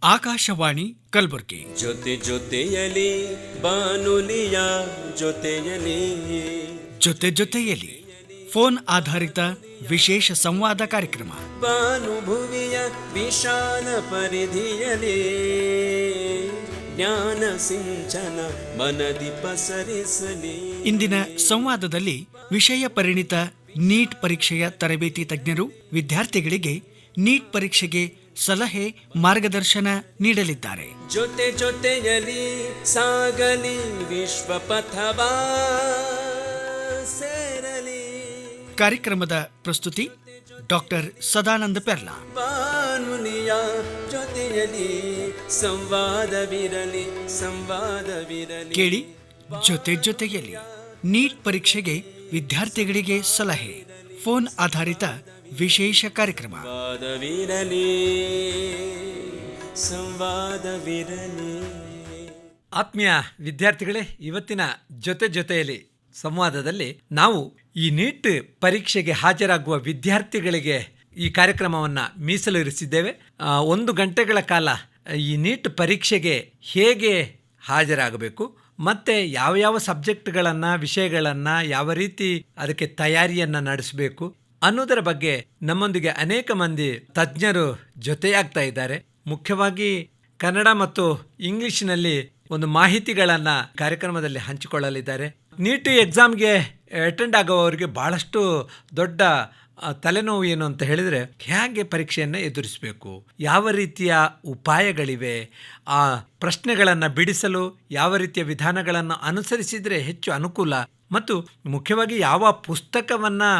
ಆಕಾಶವಾಣಿ ಕಲಬುರಗಿ. ಜೊತೆ ಜೊತೆಯಲಿ ಬಾನುಲಿಯ ಜೊತೆಯಲಿ ಜೊತೆ ಜೊತೆಯಲಿ ಫೋನ್ ಆಧಾರಿತ ವಿಶೇಷ ಸಂವಾದ ಕಾರ್ಯಕ್ರಮ. ಭಾನುಭುವಿಯ ವಿಶಾಲ ಪರಿಧಿಯಲಿ ಜ್ಞಾನ ಸಿಂಚನ ಮನದಿ ಪಸರಿಸಲಿ. ಇಂದಿನ ಸಂವಾದದಲ್ಲಿ ವಿಷಯ ಪರಿಣಿತ ನೀಟ್ ಪರೀಕ್ಷೆಯ ತರಬೇತಿ ತಜ್ಞರು ವಿದ್ಯಾರ್ಥಿಗಳಿಗೆ ನೀಟ್ ಪರೀಕ್ಷೆಗೆ ಸಲಹೆ ಮಾರ್ಗದರ್ಶನ ನೀಡಲಿದ್ದಾರೆ. ಜೊತೆ ಜೊತೆಯಲಿ ಸಾಗಲಿ ವಿಶ್ವ ಪಥವಾ ಸೇರಲಿ. ಕಾರ್ಯಕ್ರಮದ ಪ್ರಸ್ತುತಿ ಡಾಕ್ಟರ್ ಸದಾನಂದ ಪೆರ್ಲಾ. ಬಾನುಲಿಯ ಜೊತೆಯಲಿ ಸಂವಾದವಿರಲಿ ಸಂವಾದವಿರಲಿ. ಕೇಳಿ ಜೊತೆ ಜೊತೆಯಲ್ಲಿ ನೀಟ್ ಪರೀಕ್ಷೆಗೆ ವಿದ್ಯಾರ್ಥಿಗಳಿಗೆ ಸಲಹೆ, ಫೋನ್ ಆಧಾರಿತ ವಿಶೇಷ ಕಾರ್ಯಕ್ರಮ. ಸಂವಾದವಿರಲಿ. ಆತ್ಮೀಯ ವಿದ್ಯಾರ್ಥಿಗಳೇ, ಇವತ್ತಿನ ಜೊತೆ ಜೊತೆಯಲ್ಲಿ ಸಂವಾದದಲ್ಲಿ ನಾವು ಈ ನೀಟ್ ಪರೀಕ್ಷೆಗೆ ಹಾಜರಾಗುವ ವಿದ್ಯಾರ್ಥಿಗಳಿಗೆ ಈ ಕಾರ್ಯಕ್ರಮವನ್ನು ಮೀಸಲು ಇರಿಸಿದ್ದೇವೆ. 1 ಗಂಟೆಗಳ ಕಾಲ ಈ ನೀಟ್ ಪರೀಕ್ಷೆಗೆ ಹೇಗೆ ಹಾಜರಾಗಬೇಕು ಮತ್ತು ಯಾವ ಸಬ್ಜೆಕ್ಟ್ಗಳನ್ನು, ವಿಷಯಗಳನ್ನು, ಯಾವ ರೀತಿ ಅದಕ್ಕೆ ತಯಾರಿಯನ್ನು ನಡೆಸಬೇಕು ಅನ್ನೋದರ ಬಗ್ಗೆ ನಮ್ಮೊಂದಿಗೆ ಅನೇಕ ಮಂದಿ ತಜ್ಞರು ಜೊತೆಯಾಗ್ತಾ ಇದ್ದಾರೆ. ಮುಖ್ಯವಾಗಿ ಕನ್ನಡ ಮತ್ತು ಇಂಗ್ಲಿಷ್ನಲ್ಲಿ ಒಂದು ಮಾಹಿತಿಗಳನ್ನು ಕಾರ್ಯಕ್ರಮದಲ್ಲಿ ಹಂಚಿಕೊಳ್ಳಲಿದ್ದಾರೆ. ನೀಟ್ ಎಕ್ಸಾಮ್ಗೆ ಅಟೆಂಡ್ ಆಗುವವರಿಗೆ ಭಾಳಷ್ಟು ದೊಡ್ಡ ತಲೆನೋವು ಏನು ಅಂತ ಹೇಳಿದರೆ, ಹೇಗೆ ಪರೀಕ್ಷೆಯನ್ನು ಎದುರಿಸಬೇಕು, ಯಾವ ರೀತಿಯ ಉಪಾಯಗಳಿವೆ, ಆ ಪ್ರಶ್ನೆಗಳನ್ನು ಬಿಡಿಸಲು ಯಾವ ರೀತಿಯ ವಿಧಾನಗಳನ್ನು ಅನುಸರಿಸಿದರೆ ಹೆಚ್ಚು ಅನುಕೂಲ, ಮತ್ತು ಮುಖ್ಯವಾಗಿ ಯಾವ ಪುಸ್ತಕವನ್ನು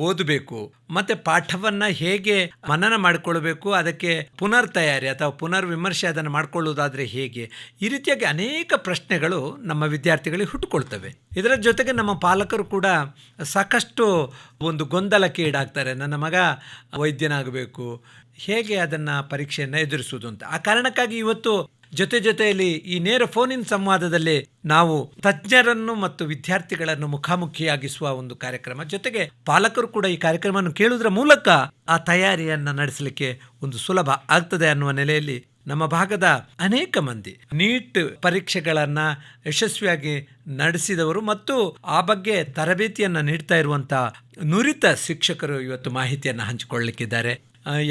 ಓದಬೇಕು ಮತ್ತು ಪಾಠವನ್ನು ಹೇಗೆ ಮನನ ಮಾಡಿಕೊಳ್ಬೇಕು, ಅದಕ್ಕೆ ಪುನರ್ ತಯಾರಿ ಅಥವಾ ಪುನರ್ ವಿಮರ್ಶೆ ಅದನ್ನು ಮಾಡಿಕೊಳ್ಳುವುದಾದರೆ ಹೇಗೆ, ಈ ರೀತಿಯಾಗಿ ಅನೇಕ ಪ್ರಶ್ನೆಗಳು ನಮ್ಮ ವಿದ್ಯಾರ್ಥಿಗಳಿಗೆ ಹುಟ್ಟುಕೊಳ್ತವೆ. ಇದರ ಜೊತೆಗೆ ನಮ್ಮ ಪಾಲಕರು ಕೂಡ ಸಾಕಷ್ಟು ಒಂದು ಗೊಂದಲಕ್ಕೆ ಈಡಾಗ್ತಾರೆ. ನನ್ನ ಮಗ ವೈದ್ಯನಾಗಬೇಕು, ಹೇಗೆ ಅದನ್ನು ಪರೀಕ್ಷೆಯನ್ನು ಎದುರಿಸುವುದು ಅಂತ. ಆ ಕಾರಣಕ್ಕಾಗಿ ಇವತ್ತು ಜೊತೆ ಜೊತೆಯಲ್ಲಿ ಈ ನೇರ ಫೋನಿನ ಸಂವಾದದಲ್ಲಿ ನಾವು ತಜ್ಞರನ್ನು ಮತ್ತು ವಿದ್ಯಾರ್ಥಿಗಳನ್ನು ಮುಖಾಮುಖಿಯಾಗಿಸುವ ಒಂದು ಕಾರ್ಯಕ್ರಮ. ಜೊತೆಗೆ ಪಾಲಕರು ಕೂಡ ಈ ಕಾರ್ಯಕ್ರಮವನ್ನು ಕೇಳುವುದರ ಮೂಲಕ ಆ ತಯಾರಿಯನ್ನು ನಡೆಸಲಿಕ್ಕೆ ಒಂದು ಸುಲಭ ಆಗ್ತದೆ ಅನ್ನುವ ನೆಲೆಯಲ್ಲಿ ನಮ್ಮ ಭಾಗದ ಅನೇಕ ಮಂದಿ ನೀಟ್ ಪರೀಕ್ಷೆಗಳನ್ನು ಯಶಸ್ವಿಯಾಗಿ ನಡೆಸಿದವರು ಮತ್ತು ಆ ಬಗ್ಗೆ ತರಬೇತಿಯನ್ನು ನೀಡ್ತಾ ಇರುವಂಥ ನುರಿತ ಶಿಕ್ಷಕರು ಇವತ್ತು ಮಾಹಿತಿಯನ್ನು ಹಂಚಿಕೊಳ್ಳಲಿಕ್ಕಿದ್ದಾರೆ.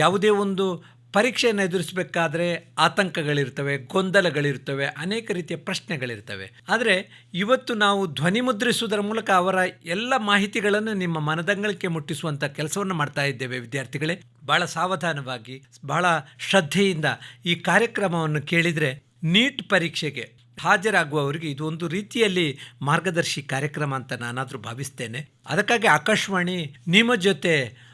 ಯಾವುದೇ ಒಂದು ಪರೀಕ್ಷೆಯನ್ನು ಎದುರಿಸಬೇಕಾದ್ರೆ ಆತಂಕಗಳಿರ್ತವೆ, ಗೊಂದಲಗಳಿರ್ತವೆ, ಅನೇಕ ರೀತಿಯ ಪ್ರಶ್ನೆಗಳಿರ್ತವೆ. ಆದರೆ ಇವತ್ತು ನಾವು ಧ್ವನಿ ಮುದ್ರಿಸುವುದರ ಮೂಲಕ ಅವರ ಎಲ್ಲ ಮಾಹಿತಿಗಳನ್ನು ನಿಮ್ಮ ಮನದಂಗಳಕ್ಕೆ ಮುಟ್ಟಿಸುವಂಥ ಕೆಲಸವನ್ನು ಮಾಡ್ತಾ ಇದ್ದೇವೆ. ವಿದ್ಯಾರ್ಥಿಗಳೇ, ಭಾಳ ಸಾವಧಾನವಾಗಿ, ಬಹಳ ಶ್ರದ್ಧೆಯಿಂದ ಈ ಕಾರ್ಯಕ್ರಮವನ್ನು ಕೇಳಿದರೆ ನೀಟ್ ಪರೀಕ್ಷೆಗೆ ಹಾಜರಾಗುವವರಿಗೆ ಇದು ಒಂದು ರೀತಿಯಲ್ಲಿ ಮಾರ್ಗದರ್ಶಿ ಕಾರ್ಯಕ್ರಮ ಅಂತ ನಾನಾದರೂ ಭಾವಿಸ್ತೇನೆ. ಅದಕ್ಕಾಗಿ ಆಕಾಶವಾಣಿ ನಿಮ್ಮ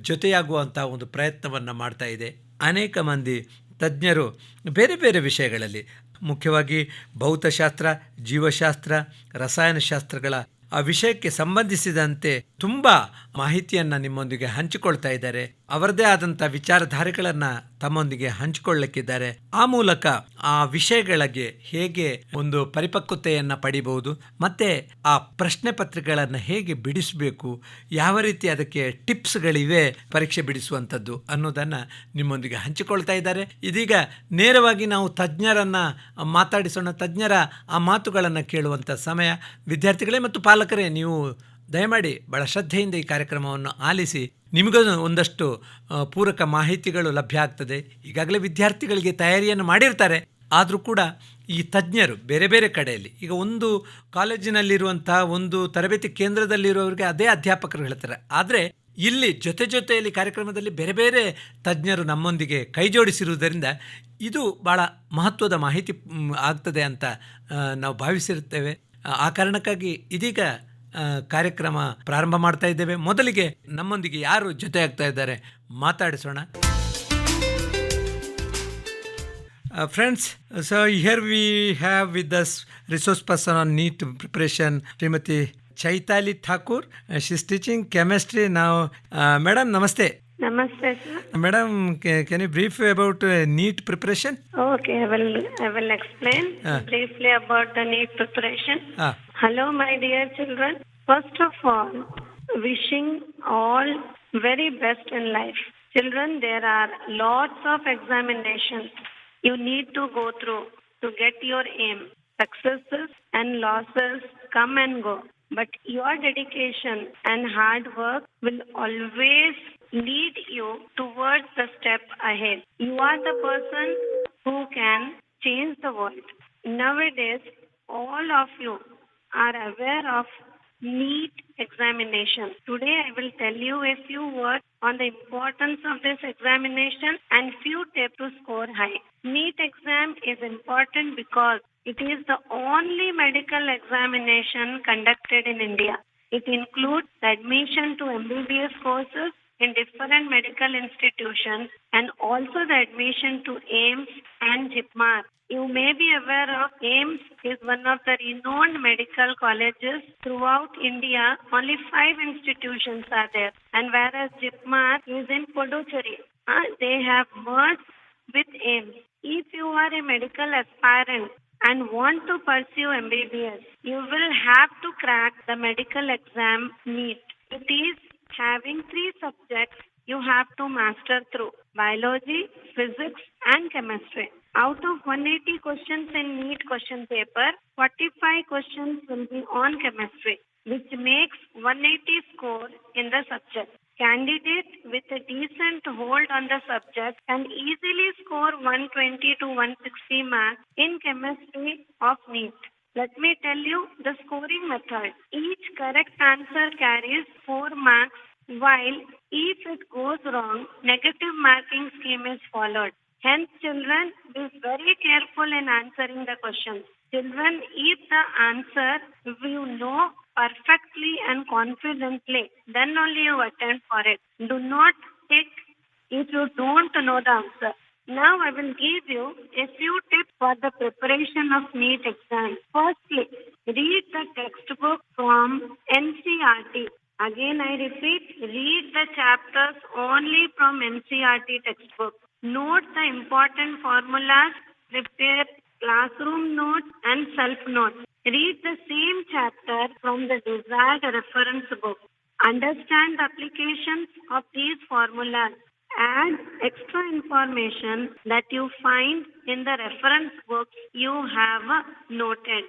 ಜೊತೆಯಾಗುವಂಥ ಒಂದು ಪ್ರಯತ್ನವನ್ನು ಮಾಡ್ತಾ ಇದೆ. ಅನೇಕ ಮಂದಿ ತಜ್ಞರು ಬೇರೆ ಬೇರೆ ವಿಷಯಗಳಲ್ಲಿ, ಮುಖ್ಯವಾಗಿ ಭೌತಶಾಸ್ತ್ರ, ಜೀವಶಾಸ್ತ್ರ, ರಸಾಯನಶಾಸ್ತ್ರಗಳ ಆ ವಿಷಯಕ್ಕೆ ಸಂಬಂಧಿಸಿದಂತೆ ತುಂಬ ಮಾಹಿತಿಯನ್ನು ನಿಮ್ಮೊಂದಿಗೆ ಹಂಚಿಕೊಳ್ತಾ ಇದ್ದಾರೆ. ಅವರದೇ ಆದಂಥ ವಿಚಾರಧಾರೆಗಳನ್ನು ತಮ್ಮೊಂದಿಗೆ ಹಂಚಿಕೊಳ್ಳಲಿಕ್ಕಿದ್ದಾರೆ. ಆ ಮೂಲಕ ಆ ವಿಷಯಗಳಿಗೆ ಹೇಗೆ ಒಂದು ಪರಿಪಕ್ವತೆಯನ್ನು ಪಡಿಬಹುದು, ಮತ್ತು ಆ ಪ್ರಶ್ನೆ ಪತ್ರಿಕೆಗಳನ್ನು ಹೇಗೆ ಬಿಡಿಸಬೇಕು, ಯಾವ ರೀತಿ ಅದಕ್ಕೆ ಟಿಪ್ಸ್ಗಳಿವೆ ಪರೀಕ್ಷೆ ಬಿಡಿಸುವಂಥದ್ದು ಅನ್ನೋದನ್ನು ನಿಮ್ಮೊಂದಿಗೆ ಹಂಚಿಕೊಳ್ತಾ ಇದ್ದಾರೆ. ಇದೀಗ ನೇರವಾಗಿ ನಾವು ತಜ್ಞರನ್ನು ಮಾತಾಡಿಸೋಣ. ತಜ್ಞರ ಆ ಮಾತುಗಳನ್ನು ಕೇಳುವಂಥ ಸಮಯ. ವಿದ್ಯಾರ್ಥಿಗಳೇ ಮತ್ತು ಪಾಲಕರೇ, ನೀವು ದಯಮಾಡಿ ಬಹಳ ಶ್ರದ್ಧೆಯಿಂದ ಈ ಕಾರ್ಯಕ್ರಮವನ್ನು ಆಲಿಸಿ. ನಿಮಗೂ ಒಂದಷ್ಟು ಪೂರಕ ಮಾಹಿತಿಗಳು ಲಭ್ಯ ಆಗ್ತದೆ. ಈಗಾಗಲೇ ವಿದ್ಯಾರ್ಥಿಗಳಿಗೆ ತಯಾರಿಯನ್ನು ಮಾಡಿರ್ತಾರೆ, ಆದರೂ ಕೂಡ ಈ ತಜ್ಞರು ಬೇರೆ ಬೇರೆ ಕಡೆಯಲ್ಲಿ, ಈಗ ಒಂದು ಕಾಲೇಜಿನಲ್ಲಿರುವಂಥ ಒಂದು ತರಬೇತಿ ಕೇಂದ್ರದಲ್ಲಿರುವವರಿಗೆ ಅದೇ ಅಧ್ಯಾಪಕರು ಹೇಳ್ತಾರೆ. ಆದರೆ ಇಲ್ಲಿ ಜೊತೆಯಲ್ಲಿ ಕಾರ್ಯಕ್ರಮದಲ್ಲಿ ಬೇರೆ ಬೇರೆ ತಜ್ಞರು ನಮ್ಮೊಂದಿಗೆ ಕೈ ಜೋಡಿಸಿರುವುದರಿಂದ ಇದು ಭಾಳ ಮಹತ್ವದ ಮಾಹಿತಿ ಆಗ್ತದೆ ಅಂತ ನಾವು ಭಾವಿಸಿರುತ್ತೇವೆ. ಆ ಕಾರಣಕ್ಕಾಗಿ ಇದೀಗ ಕಾರ್ಯಕ್ರಮ ಪ್ರಾರಂಭ ಮಾಡ್ತಾ ಇದ್ದೇವೆ. ಮೊದಲಿಗೆ ನಮ್ಮೊಂದಿಗೆ ಯಾರು ಜೊತೆ ಆಗ್ತಾ ಇದ್ದಾರೆ ಮಾತಾಡಿಸೋಣ. Friends, so here we have with us resource person on NEET preparation, Srimati Chaitali Thakur. She's teaching chemistry now. Madam, namaste. Namaste, sir. Madam, can you brief about NEET preparation? Okay, I will explain briefly about the NEET preparation. Hello, my dear children. First of all, wishing all very best in life. Children, there are lots of examinations you need to go through to get your aim. Successes and losses come and go, but your dedication and hard work will always lead you towards the step ahead. You are the person who can change the world. Nowadays, all of you are aware of Neet examination. Today I will tell you a few words on the importance of this examination and few tips to score high. Neet exam is important because it is the only medical examination conducted in India. It includes the admission to MBBS courses in different medical institutions and also the admission to AIMS and JIPMAR. You may be aware of AIMS is one of the renowned medical colleges throughout India. Only 5 institutions are there. And whereas JIPMAR is in Puducherry, they have merged with AIMS. If you are a medical aspirant and want to pursue MBBS, you will have to crack the medical exam Neet. It is having 3 subjects you have to master through: biology, physics, and chemistry. Out of 180 questions in Neet question paper, 45 questions will be on chemistry, which makes 180 score in the subject. Candidate with a decent hold on the subject can easily score 120 to 160 marks in chemistry of Neet. Let me tell you the scoring method. Each correct answer carries 4 marks, while if it goes wrong, negative marking scheme is followed. Hence, children, be very careful in answering the questions. Children, if the answer you know perfectly and confidently, then only you attempt for it. Do not take if you don't know the answer. Now I will give you a few tips for the preparation of Neet exam. Firstly, read the textbook from NCERT. Again I repeat, read the chapters only from NCERT textbook. Note the important formulas, prepare classroom notes and self-notes. Read the same chapter from the desired reference book. Understand the applications of these formulas. Add extra information that you find in the reference books you have noted.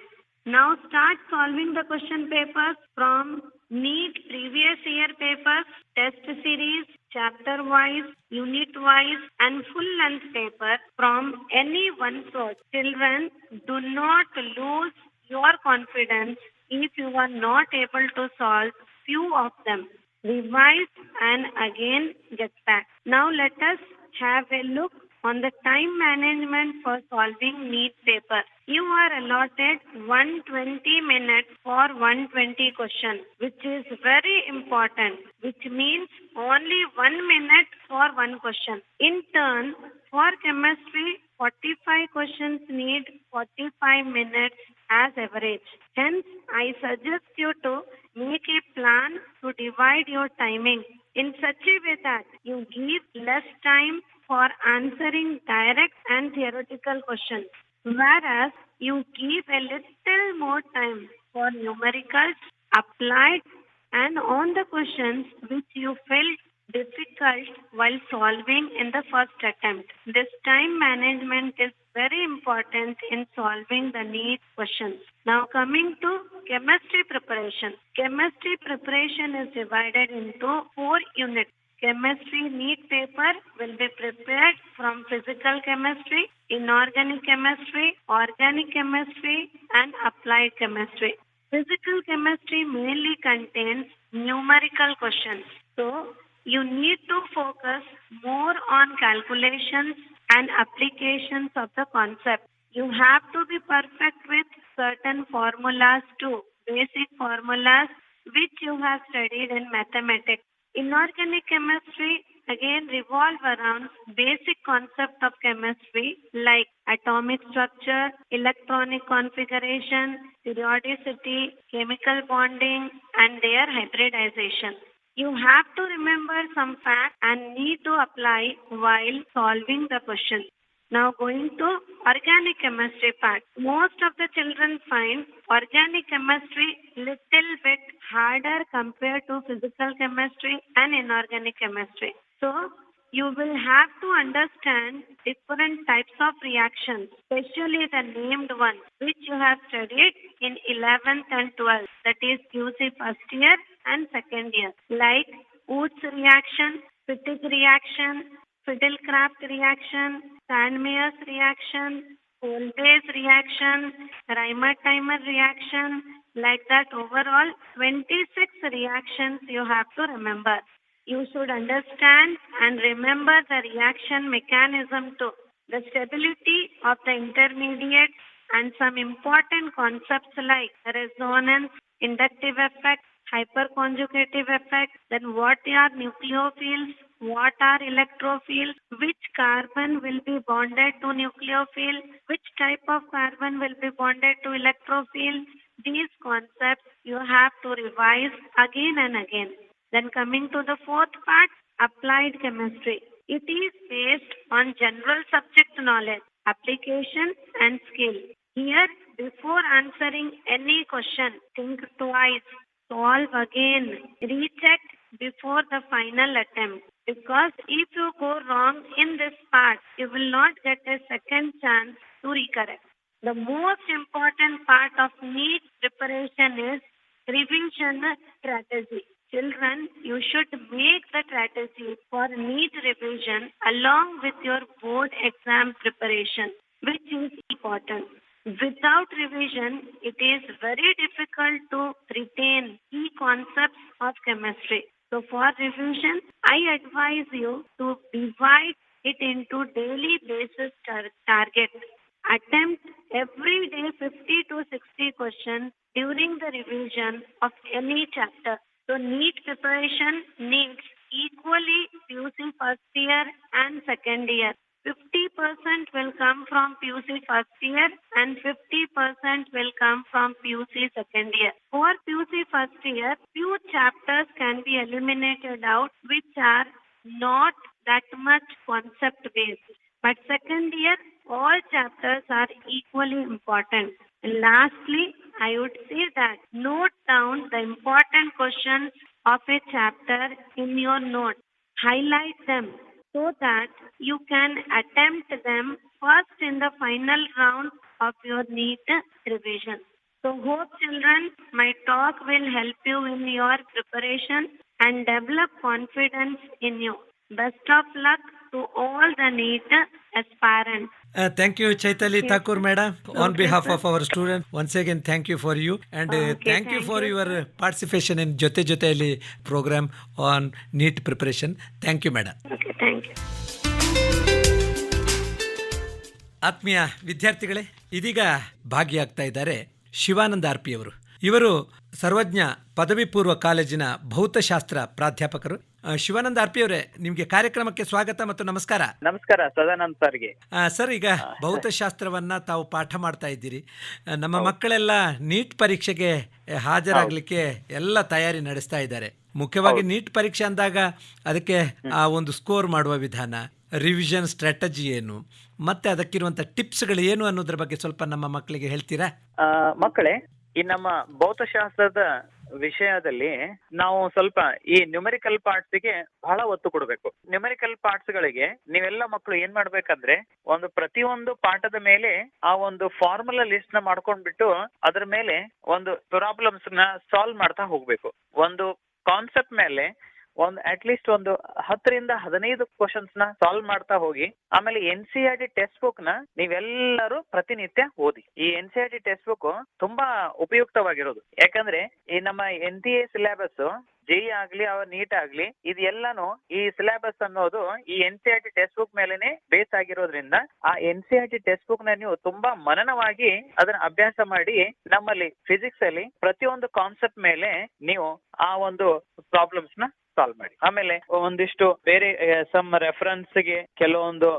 Now start solving the question papers from Neet previous year papers, test series, chapter wise, unit wise, and full length paper from any one source. Children, do not lose your confidence if you are not able to solve few of them. Revise and again get back. Now let us have a look on the time management for solving Neet paper. You are allotted 120 minutes for 120 questions, which is very important, which means only 1 minute for one question. In turn, for chemistry, 45 questions need 45 minutes as average. Hence, I suggest you to make a plan to divide your timing in such a way that you give less time for answering direct and theoretical questions, whereas you give a little more time for numericals, applied, and on the questions which you felt difficult while solving in the first attempt. This time management is very important in solving the Neet questions. Now coming to chemistry preparation. Chemistry preparation is divided into 4 units. Chemistry Neet paper will be prepared from physical chemistry, inorganic chemistry, organic chemistry, and applied chemistry. Physical chemistry mainly contains numerical questions. So, you need to focus more on calculations and applications of the concept. You have to be perfect with certain formulas too, basic formulas which you have studied in mathematics. Inorganic chemistry again revolve around basic concept of chemistry like atomic structure, electronic configuration, periodicity, chemical bonding, and their hybridization. You have to remember some facts and need to apply while solving the question. Now going to organic chemistry part. Most of the children find organic chemistry little bit harder compared to physical chemistry and inorganic chemistry. So you will have to understand different types of reactions, especially the named ones, which you have studied in 11th and 12th, that is QC first year and second year, like Woods reaction, Fittig reaction, Fiddlecraft reaction, Sandmeyer's reaction, Kolbe's reaction, Reimer-Timer reaction, like that overall 26 reactions you have to remember. You should understand and remember the reaction mechanism too, the stability of the intermediate, and some important concepts like resonance, inductive effect, hyperconjugative effect, then what are nucleophiles, what are electrophiles, which carbon will be bonded to nucleophile, which type of carbon will be bonded to electrophile. These concepts you have to revise again and again. Then coming to the fourth part, applied chemistry. It is based on general subject knowledge, application and skill. Here, before answering any question, think twice, solve again, recheck before the final attempt. Because if you go wrong in this part, you will not get a second chance to recorrect. The most important part of NEET preparation is revision strategy. Children, you should make the strategy for NEET revision along with your board exam preparation, which is important. Without revision, it is very difficult to retain key concepts of chemistry. So for revision, I advise you to divide it into daily basis target. Attempt every day 50 to 60 questions during the revision of any chapter. So NEET preparation needs equally PUC first year and second year. 50% will come from PUC first year and 50% will come from PUC second year. For PUC first year, few chapters can be eliminated out which are not that much concept based. But second year, all chapters are equally important. And lastly, I would say that note down the important questions of a chapter in your notes. Highlight them so that you can attempt them first in the final round of your NEET revision. So hope children, my talk will help you in your preparation and develop confidence in you. Best of luck to all the NEET aspirants. Thank you, Chaitali Thakur, madam. On Okay, behalf sir. of our students, once again, thank you for you. And Okay, thank you thank for you, your sir. participation in Jote Joteli program on NEET preparation. Thank you, madam. Okay, thank you. ಆತ್ಮೀಯ ವಿದ್ಯಾರ್ಥಿಗಳೇ, ಇದೀಗ ಭಾಗಿಯಾಗ್ತಾ ಇದ್ದಾರೆ Shivananda RP ಅವರು. ಇವರು ಸರ್ವಜ್ಞ ಪದವಿ ಪೂರ್ವ ಕಾಲೇಜಿನ ಭೌತಶಾಸ್ತ್ರ ಪ್ರಾಧ್ಯಾಪಕರು. ಶಿವಾನಂದ ಆರ್ಪಿ ಅವರೇ, ನಿಮಗೆ ಕಾರ್ಯಕ್ರಮಕ್ಕೆ ಸ್ವಾಗತ ಮತ್ತು ನಮಸ್ಕಾರ. ನಮಸ್ಕಾರ ಸದಾನಂದ್ ಸರ್ಗೆ. ಸರ್, ಈಗ ಭೌತಶಾಸ್ತ್ರವನ್ನ ತಾವು ಪಾಠ ಮಾಡ್ತಾ ಇದ್ದೀರಿ. ನಮ್ಮ ಮಕ್ಕಳೆಲ್ಲ ನೀಟ್ ಪರೀಕ್ಷೆಗೆ ಹಾಜರಾಗಲಿಕ್ಕೆ ಎಲ್ಲ ತಯಾರಿ ನಡೆಸ್ತಾ ಇದ್ದಾರೆ. ಮುಖ್ಯವಾಗಿ ನೀಟ್ ಪರೀಕ್ಷೆ ಅಂದಾಗ ಅದಕ್ಕೆ ಆ ಒಂದು ಸ್ಕೋರ್ ಮಾಡುವ ವಿಧಾನ, ರಿವಿಷನ್ ಸ್ಟ್ರಾಟಜಿ ಏನು, ಮತ್ತೆ ಅದಕ್ಕಿರುವಂತ ಟಿಪ್ಸ್ಗಳು ಏನು ಅನ್ನೋದ್ರ ಬಗ್ಗೆ ಸ್ವಲ್ಪ ನಮ್ಮ ಮಕ್ಕಳಿಗೆ ಹೇಳ್ತೀರಾ? ಮಕ್ಕಳೇ, ಈ ನಮ್ಮ ಭೌತಶಾಸ್ತ್ರದ ವಿಷಯದಲ್ಲಿ ನಾವು ಸ್ವಲ್ಪ ಈ ನ್ಯೂಮೆರಿಕಲ್ ಪಾರ್ಟ್ಸ್ ಗೆ ಬಹಳ ಒತ್ತು ಕೊಡಬೇಕು. ನ್ಯೂಮೆರಿಕಲ್ ಪಾರ್ಟ್ಸ್ ಗಳಿಗೆ ನೀವೆಲ್ಲ ಮಕ್ಕಳು ಏನ್ ಮಾಡ್ಬೇಕಂದ್ರೆ, ಒಂದು ಪ್ರತಿಯೊಂದು ಪಾಠದ ಮೇಲೆ ಆ ಒಂದು ಫಾರ್ಮುಲಾ ಲಿಸ್ಟ್ ನ ಮಾಡ್ಕೊಂಡ್ಬಿಟ್ಟು ಅದ್ರ ಮೇಲೆ ಒಂದು ಪ್ರಾಬ್ಲಮ್ಸ್ ನ ಸಾಲ್ವ್ ಮಾಡ್ತಾ ಹೋಗ್ಬೇಕು. ಒಂದು ಕಾನ್ಸೆಪ್ಟ್ ಮೇಲೆ ಅಟ್ಲೀಸ್ಟ್ ಒಂದು 10ರಿಂದ 15 ಕ್ವಶನ್ಸ್ ನ ಸಾಲ್ವ್ ಮಾಡ್ತಾ ಹೋಗಿ. ಆಮೇಲೆ NCERT ಟೆಕ್ಸ್ಟ್ ಬುಕ್ ನ ನೀವೆಲ್ಲರೂ ಪ್ರತಿನಿತ್ಯ ಓದಿ. ಈ NCERT ಟೆಕ್ಸ್ಟ್ ಬುಕ್ ತುಂಬಾ ಉಪಯುಕ್ತವಾಗಿರೋದು. ಯಾಕಂದ್ರೆ ಈ ನಮ್ಮ NTA ಸಿಲೆಬಸ್, JEE ಆಗ್ಲಿ ಅವ್ರ ನೀಟ್ ಆಗ್ಲಿ, ಇದೆಲ್ಲಾನು ಈ ಸಿಲೆಬಸ್ ಅನ್ನೋದು ಈ NCERT ಟೆಕ್ಸ್ಟ್ ಬುಕ್ ಮೇಲೆನೆ ಬೇಸ್ ಆಗಿರೋದ್ರಿಂದ ಆ NCERT ಟೆಕ್ಸ್ಟ್ ಬುಕ್ ನ ನೀವು ತುಂಬಾ ಮನನವಾಗಿ ಅದನ್ನ ಅಭ್ಯಾಸ ಮಾಡಿ, ನಮ್ಮಲ್ಲಿ ಫಿಸಿಕ್ಸ್ ಅಲ್ಲಿ ಪ್ರತಿಯೊಂದು ಕಾನ್ಸೆಪ್ಟ್ ಮೇಲೆ ನೀವು ಆ ಒಂದು ಪ್ರಾಬ್ಲಮ್ಸ್ ನ ಸಾಲ್ವ್ ಮಾಡಿ. ಆಮೇಲೆ ಒಂದಿಷ್ಟು ಬೇರೆ ಸಮ್ ರೆಫರೆನ್ಸ್ ಗೆ ಕೆಲವೊಂದು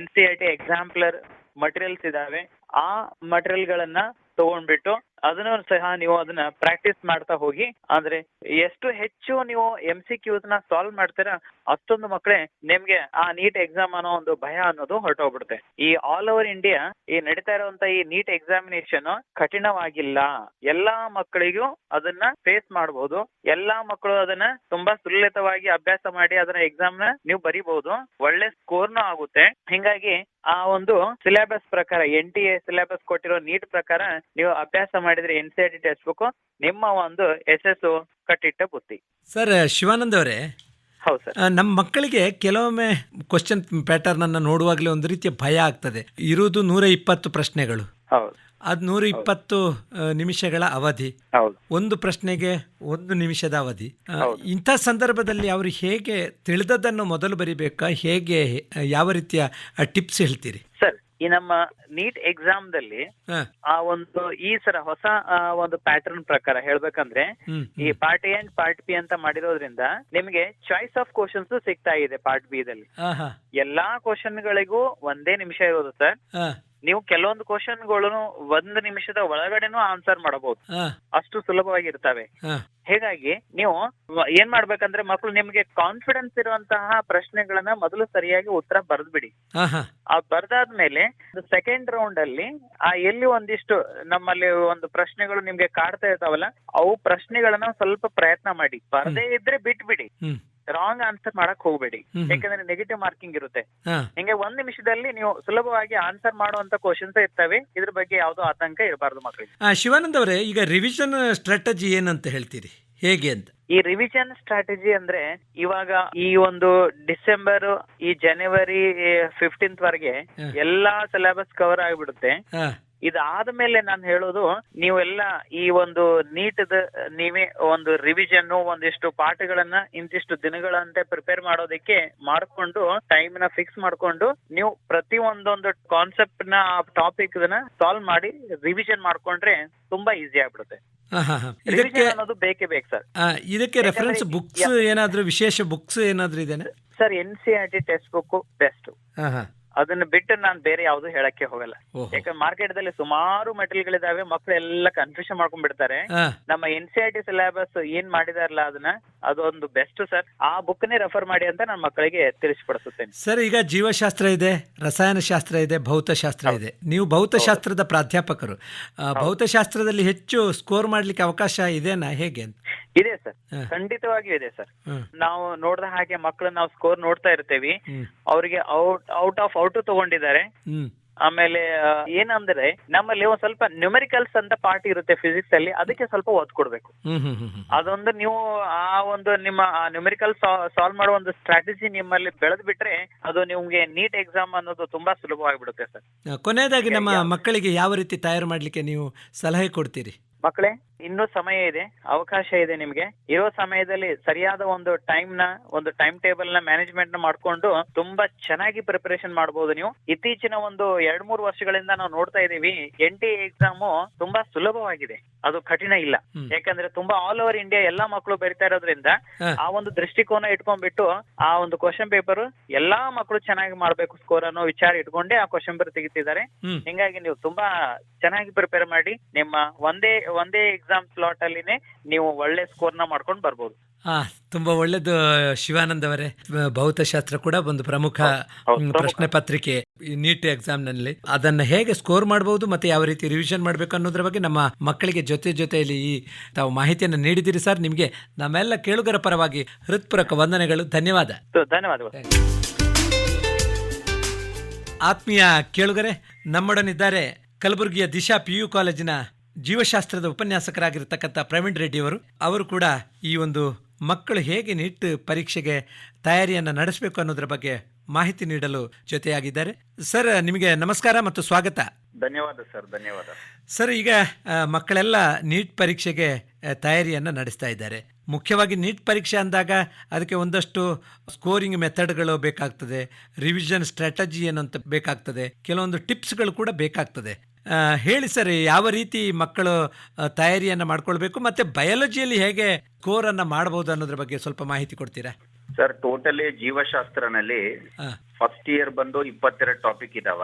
NCERT ಎಕ್ಸಾಂಪ್ಲರ್ ಮಟೀರಿಯಲ್ಸ್ ಇದಾವೆ. ಆ ಮಟೀರಿಯಲ್ ಗಳನ್ನ ತಗೊಂಡ್ಬಿಟ್ಟು ಅದನ್ನು ಸಹ ನೀವು ಅದನ್ನ ಪ್ರಾಕ್ಟೀಸ್ ಮಾಡ್ತಾ ಹೋಗಿ. ಅಂದ್ರೆ ಎಷ್ಟು ಹೆಚ್ಚು ನೀವು MCQs ನ ಸಾಲ್ವ್ ಮಾಡ್ತೀರಾ ಅಷ್ಟೊಂದು ಮಕ್ಕಳೇ ನಿಮ್ಗೆ ಆ ನೀಟ್ ಎಕ್ಸಾಮ್ ಅನ್ನೋ ಒಂದು ಭಯ ಅನ್ನೋದು ಹೊರಟೋಗ್ಬಿಡುತ್ತೆ. ಈ ಆಲ್ ಓವರ್ ಇಂಡಿಯಾ ಈ ನಡೀತಾ ಇರುವಂತ ಈ ನೀಟ್ ಎಕ್ಸಾಮಿನೇಷನ್ ಕಠಿಣವಾಗಿಲ್ಲ. ಎಲ್ಲಾ ಮಕ್ಕಳಿಗೂ ಅದನ್ನ ಫೇಸ್ ಮಾಡಬಹುದು. ಎಲ್ಲಾ ಮಕ್ಕಳು ಅದನ್ನ ತುಂಬಾ ಸುಲಲಿತವಾಗಿ ಅಭ್ಯಾಸ ಮಾಡಿ ಅದನ್ನ ಎಕ್ಸಾಮ್ ನ ನೀವು ಬರೀಬಹುದು. ಒಳ್ಳೆ ಸ್ಕೋರ್ನು ಆಗುತ್ತೆ. ಹಿಂಗಾಗಿ ಆ ಒಂದು ಸಿಲೆಬಸ್ ಪ್ರಕಾರ NTA ಸಿಲೆಬಸ್ ಕೊಟ್ಟಿರೋ ನೀಟ್ ಪ್ರಕಾರ ನೀವು ಅಭ್ಯಾಸ ಮಾಡಿದ್ರೆ NCERT ಟೆಕ್ಸ್ಟ್ ಬುಕ್ ನಿಮ್ಮ ಒಂದು ಯಶಸ್ಸು ಕಟ್ಟಿಟ್ಟ ಬುತ್ತಿ. ಸರ್ ಶಿವಾನಂದ್ ಅವರೇ, ಹೌದು ಸರ್. ನಮ್ಮ ಮಕ್ಕಳಿಗೆ ಕೆಲವೊಮ್ಮೆ ಕ್ವಶನ್ ಪ್ಯಾಟರ್ನ್ ಅನ್ನು ನೋಡುವಾಗಲೇ ಒಂದು ರೀತಿಯ ಭಯ ಆಗ್ತದೆ. ಇರುವುದು 120 ಪ್ರಶ್ನೆಗಳು, ಹೌದು, ಅದು 120 ನಿಮಿಷಗಳ ಅವಧಿ, ಹೌದು, ಒಂದು ಪ್ರಶ್ನೆಗೆ 1 ನಿಮಿಷದ ಅವಧಿ. ಇಂಥ ಸಂದರ್ಭದಲ್ಲಿ ಅವರು ಹೇಗೆ ತಿಳಿದದ್ದನ್ನು ಮೊದಲು ಬರಿಬೇಕಾ, ಹೇಗೆ ಯಾವ ರೀತಿಯ ಟಿಪ್ಸ್ ಹೇಳ್ತೀರಿ ಸರ್? ಈ ನಮ್ಮ ನೀಟ್ ಎಕ್ಸಾಮ್ ದಲ್ಲಿ ಆ ಒಂದು ಈ ಸರ ಹೊಸ ಒಂದು ಪ್ಯಾಟರ್ನ್ ಪ್ರಕಾರ ಹೇಳ್ಬೇಕಂದ್ರೆ ಈ part A and part B ಅಂತ ಮಾಡಿರೋದ್ರಿಂದ ನಿಮಗೆ ಚಾಯ್ಸ್ ಆಫ್ ಕ್ವಶನ್ಸ್ ಸಿಗ್ತಾ ಇದೆ. ಪಾರ್ಟ್ ಬಿ ದಲ್ಲಿ ಎಲ್ಲಾ ಕ್ವಶನ್ ಗಳಿಗೂ 1 ನಿಮಿಷ ಇರೋದು ಸರ್. ನೀವು ಕೆಲವೊಂದು ಕ್ವಶನ್ಗಳು 1 ನಿಮಿಷದ ಒಳಗಡೆನೂ ಆನ್ಸರ್ ಮಾಡಬಹುದು, ಅಷ್ಟು ಸುಲಭವಾಗಿರ್ತವೆ. ಹೀಗಾಗಿ ನೀವು ಏನ್ ಮಾಡ್ಬೇಕಂದ್ರೆ ಮಕ್ಕಳು ನಿಮ್ಗೆ ಕಾನ್ಫಿಡೆನ್ಸ್ ಇರುವಂತಹ ಪ್ರಶ್ನೆಗಳನ್ನ ಮೊದಲು ಸರಿಯಾಗಿ ಉತ್ತರ ಬರ್ದ್ಬಿಡಿ. ಆ ಬರ್ದಾದ್ಮೇಲೆ ಸೆಕೆಂಡ್ ರೌಂಡ್ ಅಲ್ಲಿ ಎಲ್ಲಿ ಒಂದಿಷ್ಟು ನಮ್ಮಲ್ಲಿ ಒಂದು ಪ್ರಶ್ನೆಗಳು ನಿಮ್ಗೆ ಕಾಡ್ತಾ ಇರ್ತಾವಲ್ಲ, ಅವು ಪ್ರಶ್ನೆಗಳನ್ನ ಸ್ವಲ್ಪ ಪ್ರಯತ್ನ ಮಾಡಿ. ಬರ್ದೇ ಇದ್ರೆ ಬಿಟ್ಬಿಡಿ, ರಾಂಗ್ ಆನ್ಸರ್ ಮಾಡಕ್ ಹೋಗ್ಬೇಡಿ, ಯಾಕಂದ್ರೆ ನೆಗೆಟಿವ್ ಮಾರ್ಕಿಂಗ್ ಇರುತ್ತೆ. ಹಿಂಗೆ 1 ನಿಮಿಷದಲ್ಲಿ ನೀವು ಸುಲಭವಾಗಿ ಆನ್ಸರ್ ಮಾಡುವಂತ ಕ್ವಶನ್ಸ್ ಇರ್ತವೆ. ಇದ್ರ ಬಗ್ಗೆ ಯಾವ್ದೋ ಆತಂಕ ಇರಬಾರ್ದು ಮಕ್ಕಳಿಗೆ. ಶಿವಾನಂದ್ ಅವರೇ, ಈಗ ರಿವಿಷನ್ ಸ್ಟ್ರಾಟಜಿ ಏನಂತ ಹೇಳ್ತೀರಿ, ಹೇಗೆ ಅಂತ? ಈ ರಿವಿಷನ್ ಸ್ಟ್ರಾಟಜಿ ಅಂದ್ರೆ ಇವಾಗ ಈ ಒಂದು ಡಿಸೆಂಬರ್, ಈ ಜನವರಿ 15th ವರೆಗೆ ಎಲ್ಲಾ ಸಿಲೆಬಸ್ ಕವರ್ ಆಗಿಬಿಡುತ್ತೆ. ಇದಾದ್ಮೇಲೆ ನಾನು ಹೇಳೋದು, ನೀವೆಲ್ಲ ಈ ಒಂದು ನೀಟ್ ನೀವೇ ಒಂದು ರಿವಿಷನ್ ಒಂದಿಷ್ಟು ಪಾಠಗಳನ್ನ ಇಂತಿಷ್ಟು ದಿನಗಳಂತೆ ಪ್ರಿಪೇರ್ ಮಾಡೋದಕ್ಕೆ ಮಾಡ್ಕೊಂಡು ಟೈಮ್ ನ ಫಿಕ್ಸ್ ಮಾಡ್ಕೊಂಡು ನೀವು ಪ್ರತಿ ಒಂದೊಂದು ಕಾನ್ಸೆಪ್ಟ್ ನ ಟಾಪಿಕ್ ಸಾಲ್ವ್ ಮಾಡಿ ರಿವಿಷನ್ ಮಾಡ್ಕೊಂಡ್ರೆ ತುಂಬಾ ಈಸಿ ಆಗ್ಬಿಡುತ್ತೆ. ರಿವಿಷನ್ ಅನ್ನೋದು ಬೇಕೇ ಬೇಕು ಸರ್. ಇದಕ್ಕೆ ರೆಫರೆನ್ಸ್ ಬುಕ್ಸ್ ಏನಾದ್ರು, ವಿಶೇಷ ಬುಕ್ಸ್ ಏನಾದ್ರು ಇದೆನಾ sir? NCERT text book best. ಅದನ್ನ ಬಿಟ್ಟು ನಾನು ಬೇರೆ ಯಾವ್ದು ಹೇಳಕ್ಕೆ ಹೋಗಲ್ಲ. ಯಾಕಂದ್ರೆ ಮಾರ್ಕೆಟ್ ದಲ್ಲಿ ಸುಮಾರು ಮೆಟೀರಿಯಲ್ ಗಳಿದಾವೆ. ಮಕ್ಳು ಎಲ್ಲ ಕನ್ಫ್ಯೂಷನ್ ಮಾಡ್ಕೊಂಡ್ಬಿಡ್ತಾರೆ. ನಮ್ಮ NCERT ಸಿಲೆಬಸ್ ಏನ್ ಮಾಡಿದಾರಲ್ಲ ಅದೊಂದು ಬೆಸ್ಟ್ ಸರ್. ಆ ಬುಕ್ ನೇ ರೆಫರ್ ಮಾಡಿ ಅಂತ ನನ್ನ ಮಕ್ಕಳಿಗೆ ತಿಳಿಸ್ಪಡಿಸುತ್ತೇನೆ ಸರ್. ಈಗ ಜೀವಶಾಸ್ತ್ರ ಇದೆ, ರಸಾಯನಶಾಸ್ತ್ರ ಇದೆ, ಭೌತಶಾಸ್ತ್ರ ಇದೆ. ನೀವು ಭೌತಶಾಸ್ತ್ರದ ಪ್ರಾಧ್ಯಾಪಕರು. ಭೌತಶಾಸ್ತ್ರದಲ್ಲಿ ಹೆಚ್ಚು ಸ್ಕೋರ್ ಮಾಡ್ಲಿಕ್ಕೆ ಅವಕಾಶ ಇದೆನಾ, ಹೇಗೆ ಅಂತ? ಇದೆ ಸರ್, ಖಂಡಿತವಾಗಿಯೂ ಇದೆ ಸರ್. ನಾವು ನೋಡಿದ ಹಾಗೆ ಮಕ್ಕಳು ನಾವು ಸ್ಕೋರ್ ನೋಡ್ತಾ ಇರ್ತೇವಿ. ಅವ್ರಿಗೆ ಔಟ್ ಆಫ್ ಔಟ್ ತಗೊಂಡಿದ್ದಾರೆ. ಆಮೇಲೆ ಏನಂದ್ರೆ ನಮ್ಮಲ್ಲಿ ಒಂದ್ ಸ್ವಲ್ಪ ನ್ಯೂಮೆರಿಕಲ್ಸ್ ಅಂತ ಪಾರ್ಟ್ ಇರುತ್ತೆ ಫಿಸಿಕ್ಸ್ ಅಲ್ಲಿ, ಅದಕ್ಕೆ ಸ್ವಲ್ಪ ಒತ್ತು ಕೊಡ್ಬೇಕು. ಅದೊಂದು ನೀವು ಆ ಒಂದು ನಿಮ್ಮ ನ್ಯೂಮೆರಿಕಲ್ ಸಾಲ್ವ್ ಮಾಡೋ ಒಂದು ಸ್ಟ್ರಾಟಜಿ ನಿಮ್ಮಲ್ಲಿ ಬೆಳೆದ್ ಬಿಟ್ರೆ ಅದು ನಿಮ್ಗೆ ನೀಟ್ ಎಕ್ಸಾಮ್ ಅನ್ನೋದು ತುಂಬಾ ಸುಲಭವಾಗಿಬಿಡುತ್ತೆ ಸರ್. ಕೊನೆಯದಾಗಿ ನಮ್ಮ ಮಕ್ಕಳಿಗೆ ಯಾವ ರೀತಿ ತಯಾರು ಮಾಡ್ಲಿಕ್ಕೆ ನೀವು ಸಲಹೆ ಕೊಡ್ತೀರಿ? ಮಕ್ಕಳೇ, ಇನ್ನೂ ಸಮಯ ಇದೆ, ಅವಕಾಶ ಇದೆ ನಿಮ್ಗೆ. ಇರೋ ಸಮಯದಲ್ಲಿ ಸರಿಯಾದ ಒಂದು ಒಂದು ಟೈಮ್ ಟೇಬಲ್ ನ ಮ್ಯಾನೇಜ್ಮೆಂಟ್ ನ ಮಾಡ್ಕೊಂಡು ತುಂಬಾ ಚೆನ್ನಾಗಿ ಪ್ರಿಪರೇಷನ್ ಮಾಡಬಹುದು ನೀವು. ಇತ್ತೀಚಿನ ಒಂದು 2-3 ವರ್ಷಗಳಿಂದ ನಾವು ನೋಡ್ತಾ ಇದೀವಿ, NTA ಎಕ್ಸಾಮ್ ತುಂಬಾ ಸುಲಭವಾಗಿದೆ, ಅದು ಕಠಿಣ ಇಲ್ಲ. ಯಾಕಂದ್ರೆ ತುಂಬಾ ಆಲ್ ಓವರ್ ಇಂಡಿಯಾ ಎಲ್ಲಾ ಮಕ್ಕಳು ಬರಿತಾ ಇರೋದ್ರಿಂದ ಆ ಒಂದು ದೃಷ್ಟಿಕೋನ ಇಟ್ಕೊಂಡ್ಬಿಟ್ಟು ಆ ಒಂದು ಕ್ವಶನ್ ಪೇಪರ್ ಎಲ್ಲಾ ಮಕ್ಕಳು ಚೆನ್ನಾಗಿ ಮಾಡ್ಬೇಕು ಸ್ಕೋರ್ ಅನ್ನೋ ವಿಚಾರ ಇಟ್ಕೊಂಡೆ ಆ ಕ್ವಶನ್ ಪೇಪರ್ ತೆಗಿತಿದ್ದಾರೆ. ಹಿಂಗಾಗಿ ನೀವು ತುಂಬಾ ಚೆನ್ನಾಗಿ ಪ್ರಿಪೇರ್ ಮಾಡಿ ನಿಮ್ಮ ಒಂದೇ ಎಕ್ಸಾಮ್ ಸ್ಲಾಟ್ ಅಲ್ಲಿನೇ ನೀವು ಒಳ್ಳೆ ಸ್ಕೋರ್ ನ ಮಾಡ್ಕೊಂಡು ಬರ್ಬೋದು. ತುಂಬಾ ಒಳ್ಳೇದು ಶಿವಾನಂದ್ ಅವರೇ. ಭೌತಶಾಸ್ತ್ರ ಕೂಡ ಒಂದು ಪ್ರಮುಖ ಪ್ರಶ್ನೆ ಪತ್ರಿಕೆ ನೀಟ್ ಎಕ್ಸಾಮ್ ನಲ್ಲಿ. ಅದನ್ನ ಹೇಗೆ ಸ್ಕೋರ್ ಮಾಡಬಹುದು ಮತ್ತೆ ಯಾವ ರೀತಿ ರಿವಿಷನ್ ಮಾಡಬೇಕು ಅನ್ನೋದ್ರ ಬಗ್ಗೆ ನಮ್ಮ ಮಕ್ಕಳಿಗೆ ಜೊತೆಯಲ್ಲಿ ತಾವು ಮಾಹಿತಿಯನ್ನು ನೀಡಿದಿರಿ ಸರ್. ನಿಮಗೆ ನಮ್ಮೆಲ್ಲ ಕೇಳುಗರ ಪರವಾಗಿ ಹೃತ್ಪೂರ್ವಕ ವಂದನೆಗಳು, ಧನ್ಯವಾದ. ಧನ್ಯವಾದಗಳು. ಆತ್ಮೀಯ ಕೇಳುಗರೆ, ನಮ್ಮೊಡನಿದ್ದಾರೆ ಕಲಬುರಗಿಯ ದಿಶಾ PU ಕಾಲೇಜಿನ ಜೀವಶಾಸ್ತ್ರದ ಉಪನ್ಯಾಸಕರಾಗಿರ್ತಕ್ಕಂಥ ಪ್ರವೀಣ್ ರೆಡ್ಡಿ ಅವರು ಕೂಡ ಈ ಒಂದು ಮಕ್ಕಳು ಹೇಗೆ ನೀಟ್ ಪರೀಕ್ಷೆಗೆ ತಯಾರಿಯನ್ನು ನಡೆಸಬೇಕು ಅನ್ನೋದ್ರ ಬಗ್ಗೆ ಮಾಹಿತಿ ನೀಡಲು ಜೊತೆಯಾಗಿದ್ದಾರೆ. ಸರ್, ನಿಮಗೆ ನಮಸ್ಕಾರ ಮತ್ತು ಸ್ವಾಗತ. ಧನ್ಯವಾದ ಸರ್. ಧನ್ಯವಾದ ಸರ್. ಈಗ ಮಕ್ಕಳೆಲ್ಲ ನೀಟ್ ಪರೀಕ್ಷೆಗೆ ತಯಾರಿಯನ್ನು ನಡೆಸ್ತಾ ಇದ್ದಾರೆ. ಮುಖ್ಯವಾಗಿ ನೀಟ್ ಪರೀಕ್ಷೆ ಅಂದಾಗ ಅದಕ್ಕೆ ಒಂದಷ್ಟು ಸ್ಕೋರಿಂಗ್ ಮೆಥಡ್ಗಳು ಬೇಕಾಗ್ತದೆ, ರಿವಿಷನ್ ಸ್ಟ್ರಾಟಜಿ ಏನಂತ ಬೇಕಾಗ್ತದೆ, ಕೆಲವೊಂದು ಟಿಪ್ಸ್ಗಳು ಕೂಡ ಬೇಕಾಗ್ತದೆ. ಹೇಳಿ ಸರ್, ಯಾವ ರೀತಿ ಮಕ್ಕಳು ತಯಾರಿಯನ್ನು ಮಾಡ್ಕೊಳ್ಬೇಕು ಮತ್ತೆ ಬಯಾಲಜಿಯಲ್ಲಿ ಹೇಗೆ ಸ್ಕೋರ್ ಅನ್ನ ಮಾಡಬಹುದು ಅನ್ನೋದ್ರ ಬಗ್ಗೆ ಸ್ವಲ್ಪ ಮಾಹಿತಿ ಕೊಡ್ತೀರಾ ಸರ್? ಟೋಟಲಿ ಜೀವಶಾಸ್ತ್ರನಲ್ಲಿ ಫಸ್ಟ್ ಇಯರ್ ಬಂದು 22 ಟಾಪಿಕ್ ಇದಾವ.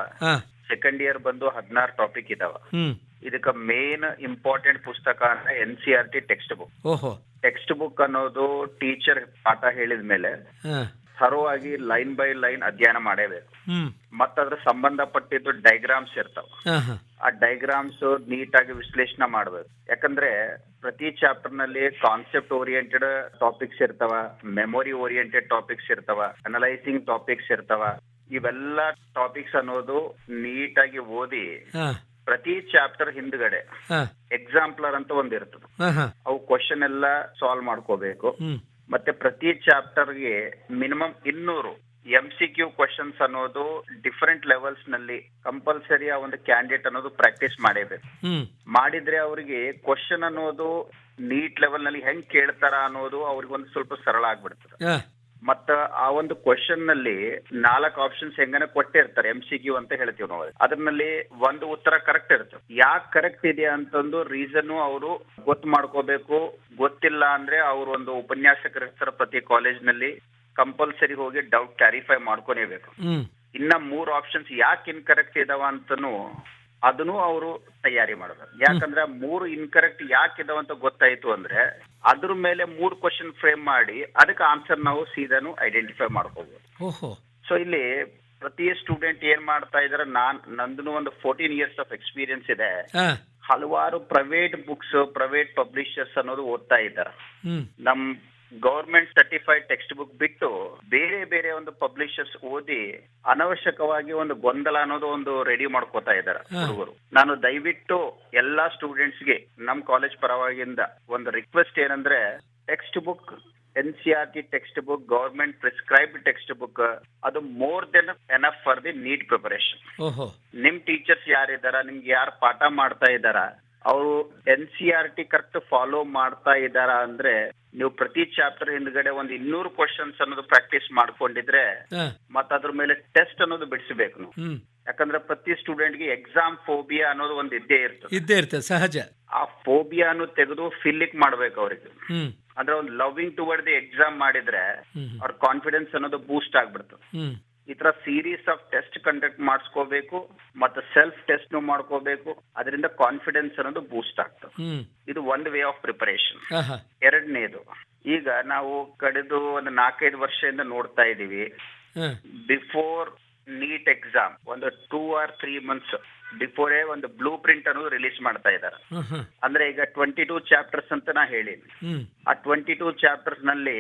ಸೆಕೆಂಡ್ ಇಯರ್ ಬಂದು 16 ಟಾಪಿಕ್ ಇದಾವ. ಹ್ಮ್ ಇದಕ್ಕ ಮೇನ್ ಇಂಪಾರ್ಟೆಂಟ್ ಪುಸ್ತಕ ಅಂದ್ರೆ NCERT ಟೆಕ್ಸ್ಟ್ ಬುಕ್. ಓಹೋ. ಟೆಕ್ಸ್ಟ್ ಬುಕ್ ಅನ್ನೋದು ಟೀಚರ್ ಪಾಠ ಹೇಳಿದ ಮೇಲೆ ಹಾ. ಥರೋವಾಗಿ ಲೈನ್ ಬೈ ಲೈನ್ ಅಧ್ಯಯನ ಮಾಡೇಬೇಕು. ಹ್ಮ್ ಮತ್ತದ್ರ ಸಂಬಂಧಪಟ್ಟಿದ್ದು ಡೈಗ್ರಾಮ್ಸ್ ಇರ್ತಾವ. ಹಾ, ಹಾ. ಆ ಡೈಗ್ರಾಮ್ಸ್ ನೀಟಾಗಿ ವಿಶ್ಲೇಷಣೆ ಮಾಡ್ಬೇಕು. ಯಾಕಂದ್ರೆ ಪ್ರತಿ ಚಾಪ್ಟರ್ ನಲ್ಲಿ ಕಾನ್ಸೆಪ್ಟ್ ಓರಿಯೆಂಟೆಡ್ ಟಾಪಿಕ್ಸ್ ಇರ್ತಾವ, ಮೆಮೊರಿ ಓರಿಯೆಂಟೆಡ್ ಟಾಪಿಕ್ಸ್ ಇರ್ತಾವ, ಅನಲೈಸಿಂಗ್ ಟಾಪಿಕ್ಸ್ ಇರ್ತಾವ. ಇವೆಲ್ಲ ಟಾಪಿಕ್ಸ್ ಅನ್ನೋದು ನೀಟಾಗಿ ಓದಿ ಹಾ, ಪ್ರತಿ ಚಾಪ್ಟರ್ ಹಿಂದ್ಗಡೆ ಹಾ, ಎಕ್ಸಾಂಪ್ಲರ್ ಅಂತ ಒಂದ್ ಇರ್ತದೆ. ಹಾ, ಹಾ. ಅವು ಕ್ವಶನ್ ಎಲ್ಲ ಸಾಲ್ವ್ ಮಾಡ್ಕೋಬೇಕು. ಹ್ಮ್ ಮತ್ತೆ ಪ್ರತಿ ಚಾಪ್ಟರ್ಗೆ ಮಿನಿಮಮ್ 200 MCQ ಕ್ವಶನ್ಸ್ ಅನ್ನೋದು ಡಿಫರೆಂಟ್ ಲೆವೆಲ್ಸ್ ನಲ್ಲಿ ಕಂಪಲ್ಸರಿ ಆ ಒಂದು ಕ್ಯಾಂಡಿಡೇಟ್ ಅನ್ನೋದು ಪ್ರಾಕ್ಟೀಸ್ ಮಾಡೇಬೇಕು. ಹ್ಮ್ ಮಾಡಿದ್ರೆ ಅವರಿಗೆ ಕ್ವಶನ್ ಅನ್ನೋದು ನೀಟ್ ಲೆವೆಲ್ ನಲ್ಲಿ ಹೆಂಗ್ ಕೇಳ್ತಾರ ಅನ್ನೋದು ಅವ್ರಿಗೆ ಒಂದು ಸ್ವಲ್ಪ ಸರಳ ಆಗ್ಬಿಡ್ತದೆ. ಹಾ, ಮತ್ತ ಆ ಒಂದು ಕ್ವಶನ್ ನಲ್ಲಿ 4 ಆಪ್ಷನ್ಸ್ ಹೆಂಗನ ಕೊಟ್ಟಿರ್ತಾರೆ, MCQ ಅಂತ ಹೇಳ್ತೀವಿ ನಾವು. ಅದ್ರಲ್ಲಿ ಒಂದು ಉತ್ತರ ಕರೆಕ್ಟ್ ಇರ್ತದೆ. ಯಾಕೆ ಕರೆಕ್ಟ್ ಇದೆ ಅಂತಂದು ರೀಸನ್ ಅವರು ಗೊತ್ತು ಮಾಡ್ಕೋಬೇಕು. ಗೊತ್ತಿಲ್ಲ ಅಂದ್ರೆ ಅವ್ರು ಒಂದು ಉಪನ್ಯಾಸಕರು ಇರ್ತಾರೆ ಪ್ರತಿ ಕಾಲೇಜ್ ನಲ್ಲಿ, ಕಂಪಲ್ಸರಿ ಹೋಗಿ ಡೌಟ್ ಕ್ಲಾರಿಫೈ ಮಾಡ್ಕೊನೇಬೇಕು. ಹ್ಮ್ ಇನ್ನ 3 ಆಪ್ಷನ್ಸ್ ಯಾಕೆ ಇನ್ಕರೆಕ್ಟ್ ಇದಾವ ಅಂತನೂ ಅದನ್ನು ಅವರು ತಯಾರಿ ಮಾಡಬೇಕು. ಯಾಕಂದ್ರೆ 3 ಇನ್ಕರೆಕ್ಟ್ ಯಾಕೆ ಇದಾವಂತ ಗೊತ್ತಾಯ್ತು ಅಂದ್ರೆ ಅದ್ರ ಮೇಲೆ 3 ಕ್ವಶನ್ ಫ್ರೇಮ್ ಮಾಡಿ ಅದಕ್ಕೆ ಆನ್ಸರ್ ನಾವು ಸೀದಾನು ಐಡೆಂಟಿಫೈ ಮಾಡ್ಕೋಬಹುದು. ಓಹೋ. ಸೊ ಇಲ್ಲಿ ಪ್ರತಿ ಸ್ಟೂಡೆಂಟ್ ಏನ್ ಮಾಡ್ತಾ ಇದಾರೆ, ನಂದು ಒಂದು 14 ಇಯರ್ಸ್ ಆಫ್ ಎಕ್ಸ್ಪೀರಿಯನ್ಸ್ ಇದೆ. ಹಾ. ಹಲವಾರು ಪ್ರೈವೇಟ್ ಬುಕ್ಸ್, ಪ್ರೈವೇಟ್ ಪಬ್ಲಿಷರ್ಸ್ ಅನ್ನೋದು ಓದ್ತಾ ಇದ್ದಾರೆ. ಹ್ಮ್ ನಮ್ ಗವರ್ಮೆಂಟ್ ಸರ್ಟಿಫೈಡ್ ಟೆಕ್ಸ್ಟ್ ಬುಕ್ ಬಿಟ್ಟು ಬೇರೆ ಬೇರೆ ಒಂದು ಪಬ್ಲಿಷರ್ಸ್ ಓದಿ ಅನವಶ್ಯಕವಾಗಿ ಒಂದು ಗೊಂದಲ ಅನ್ನೋದು ಒಂದು ರೆಡಿ ಮಾಡ್ಕೋತಾ ಇದ್ದಾರೆ ಹುಡುಗರು. ನಾನು ದಯವಿಟ್ಟು ಎಲ್ಲಾ ಸ್ಟೂಡೆಂಟ್ಸ್ಗೆ ನಮ್ ಕಾಲೇಜ್ ಪರವಾಗಿಂದ ಒಂದು ರಿಕ್ವೆಸ್ಟ್ ಏನಂದ್ರೆ, text book NCERT text book, government prescribed text book, ಅದು more than enough for the NEET preparation. ಓಹೋ. ನಿಮ್ ಟೀಚರ್ಸ್ ಯಾರಿದಾರ, ನಿಮ್ಗೆ ಯಾರು ಪಾಠ ಮಾಡ್ತಾ ಇದ್ದಾರ, ಅವರು NCERT ಕರೆಕ್ಟ್ ಫಾಲೋ ಮಾಡ್ತಾ ಇದ್ದಾರ ಅಂದ್ರೆ ನೀವು ಪ್ರತಿ ಚಾಪ್ಟರ್ ಹಿಂದ್ಗಡೆ ಒಂದು 200 ಕ್ವಶನ್ಸ್ ಅನ್ನೋದು ಪ್ರಾಕ್ಟೀಸ್ ಮಾಡ್ಕೊಂಡಿದ್ರೆ ಮತ್ತ ಅದ್ರ ಮೇಲೆ ಟೆಸ್ಟ್ ಅನ್ನೋದು ಬಿಡಿಸಬೇಕು ನಾವು. ಯಾಕಂದ್ರೆ ಪ್ರತಿ ಸ್ಟೂಡೆಂಟ್ ಗೆ ಎಕ್ಸಾಮ್ ಫೋಬಿಯಾ ಅನ್ನೋದು ಒಂದು ಇದ್ದೇ ಇರ್ತದೆ ಸಹಜ. ಆ ಫೋಬಿಯಾನು ತೆಗೆದು ಫಿಲ್ಲಿಕ್ ಮಾಡ್ಬೇಕು ಅವ್ರಿಗೆ. ಅಂದ್ರೆ ಒಂದು ಲವಿಂಗ್ ಟುವರ್ಡ್ ದಿ ಎಕ್ಸಾಮ್ ಮಾಡಿದ್ರೆ ಅವ್ರ ಕಾನ್ಫಿಡೆನ್ಸ್ ಅನ್ನೋದು ಬೂಸ್ಟ್ ಆಗ್ಬಿಡ್ತದೆ. ಈ ತರ ಸೀರೀಸ್ ಆಫ್ ಟೆಸ್ಟ್ ಕಂಡಕ್ಟ್ ಮಾಡಿಸ್ಕೋಬೇಕು, ಮತ್ತೆ ಸೆಲ್ಫ್ ಟೆಸ್ಟ್ ಮಾಡ್ಕೋಬೇಕು. ಅದರಿಂದ ಕಾನ್ಫಿಡೆನ್ಸ್ ಅನ್ನೋದು ಬೂಸ್ಟ್ ಆಗ್ತದೆ. ಇದು ಒಂದು ವೇ ಆಫ್ ಪ್ರಿಪರೇಷನ್. ಎರಡನೇದು, ಈಗ ನಾವು ಕಳೆದು ಒಂದು 4-5 ವರ್ಷದಿಂದ ನೋಡ್ತಾ ಇದೀವಿ, ಬಿಫೋರ್ ನೀಟ್ ಎಕ್ಸಾಮ್ ಒಂದು 2 or 3 months ಬಿಫೋರೇ ಒಂದು ಬ್ಲೂ ಪ್ರಿಂಟ್ ಅನ್ನೋದು ರಿಲೀಸ್ ಮಾಡ್ತಾ ಇದ್ದಾರೆ. ಅಂದ್ರೆ ಈಗ 22 ಚಾಪ್ಟರ್ಸ್ ಅಂತ ನಾ ಹೇಳೀನಿ. ಆ 22 ಚಾಪ್ಟರ್ಸ್ ನಲ್ಲಿ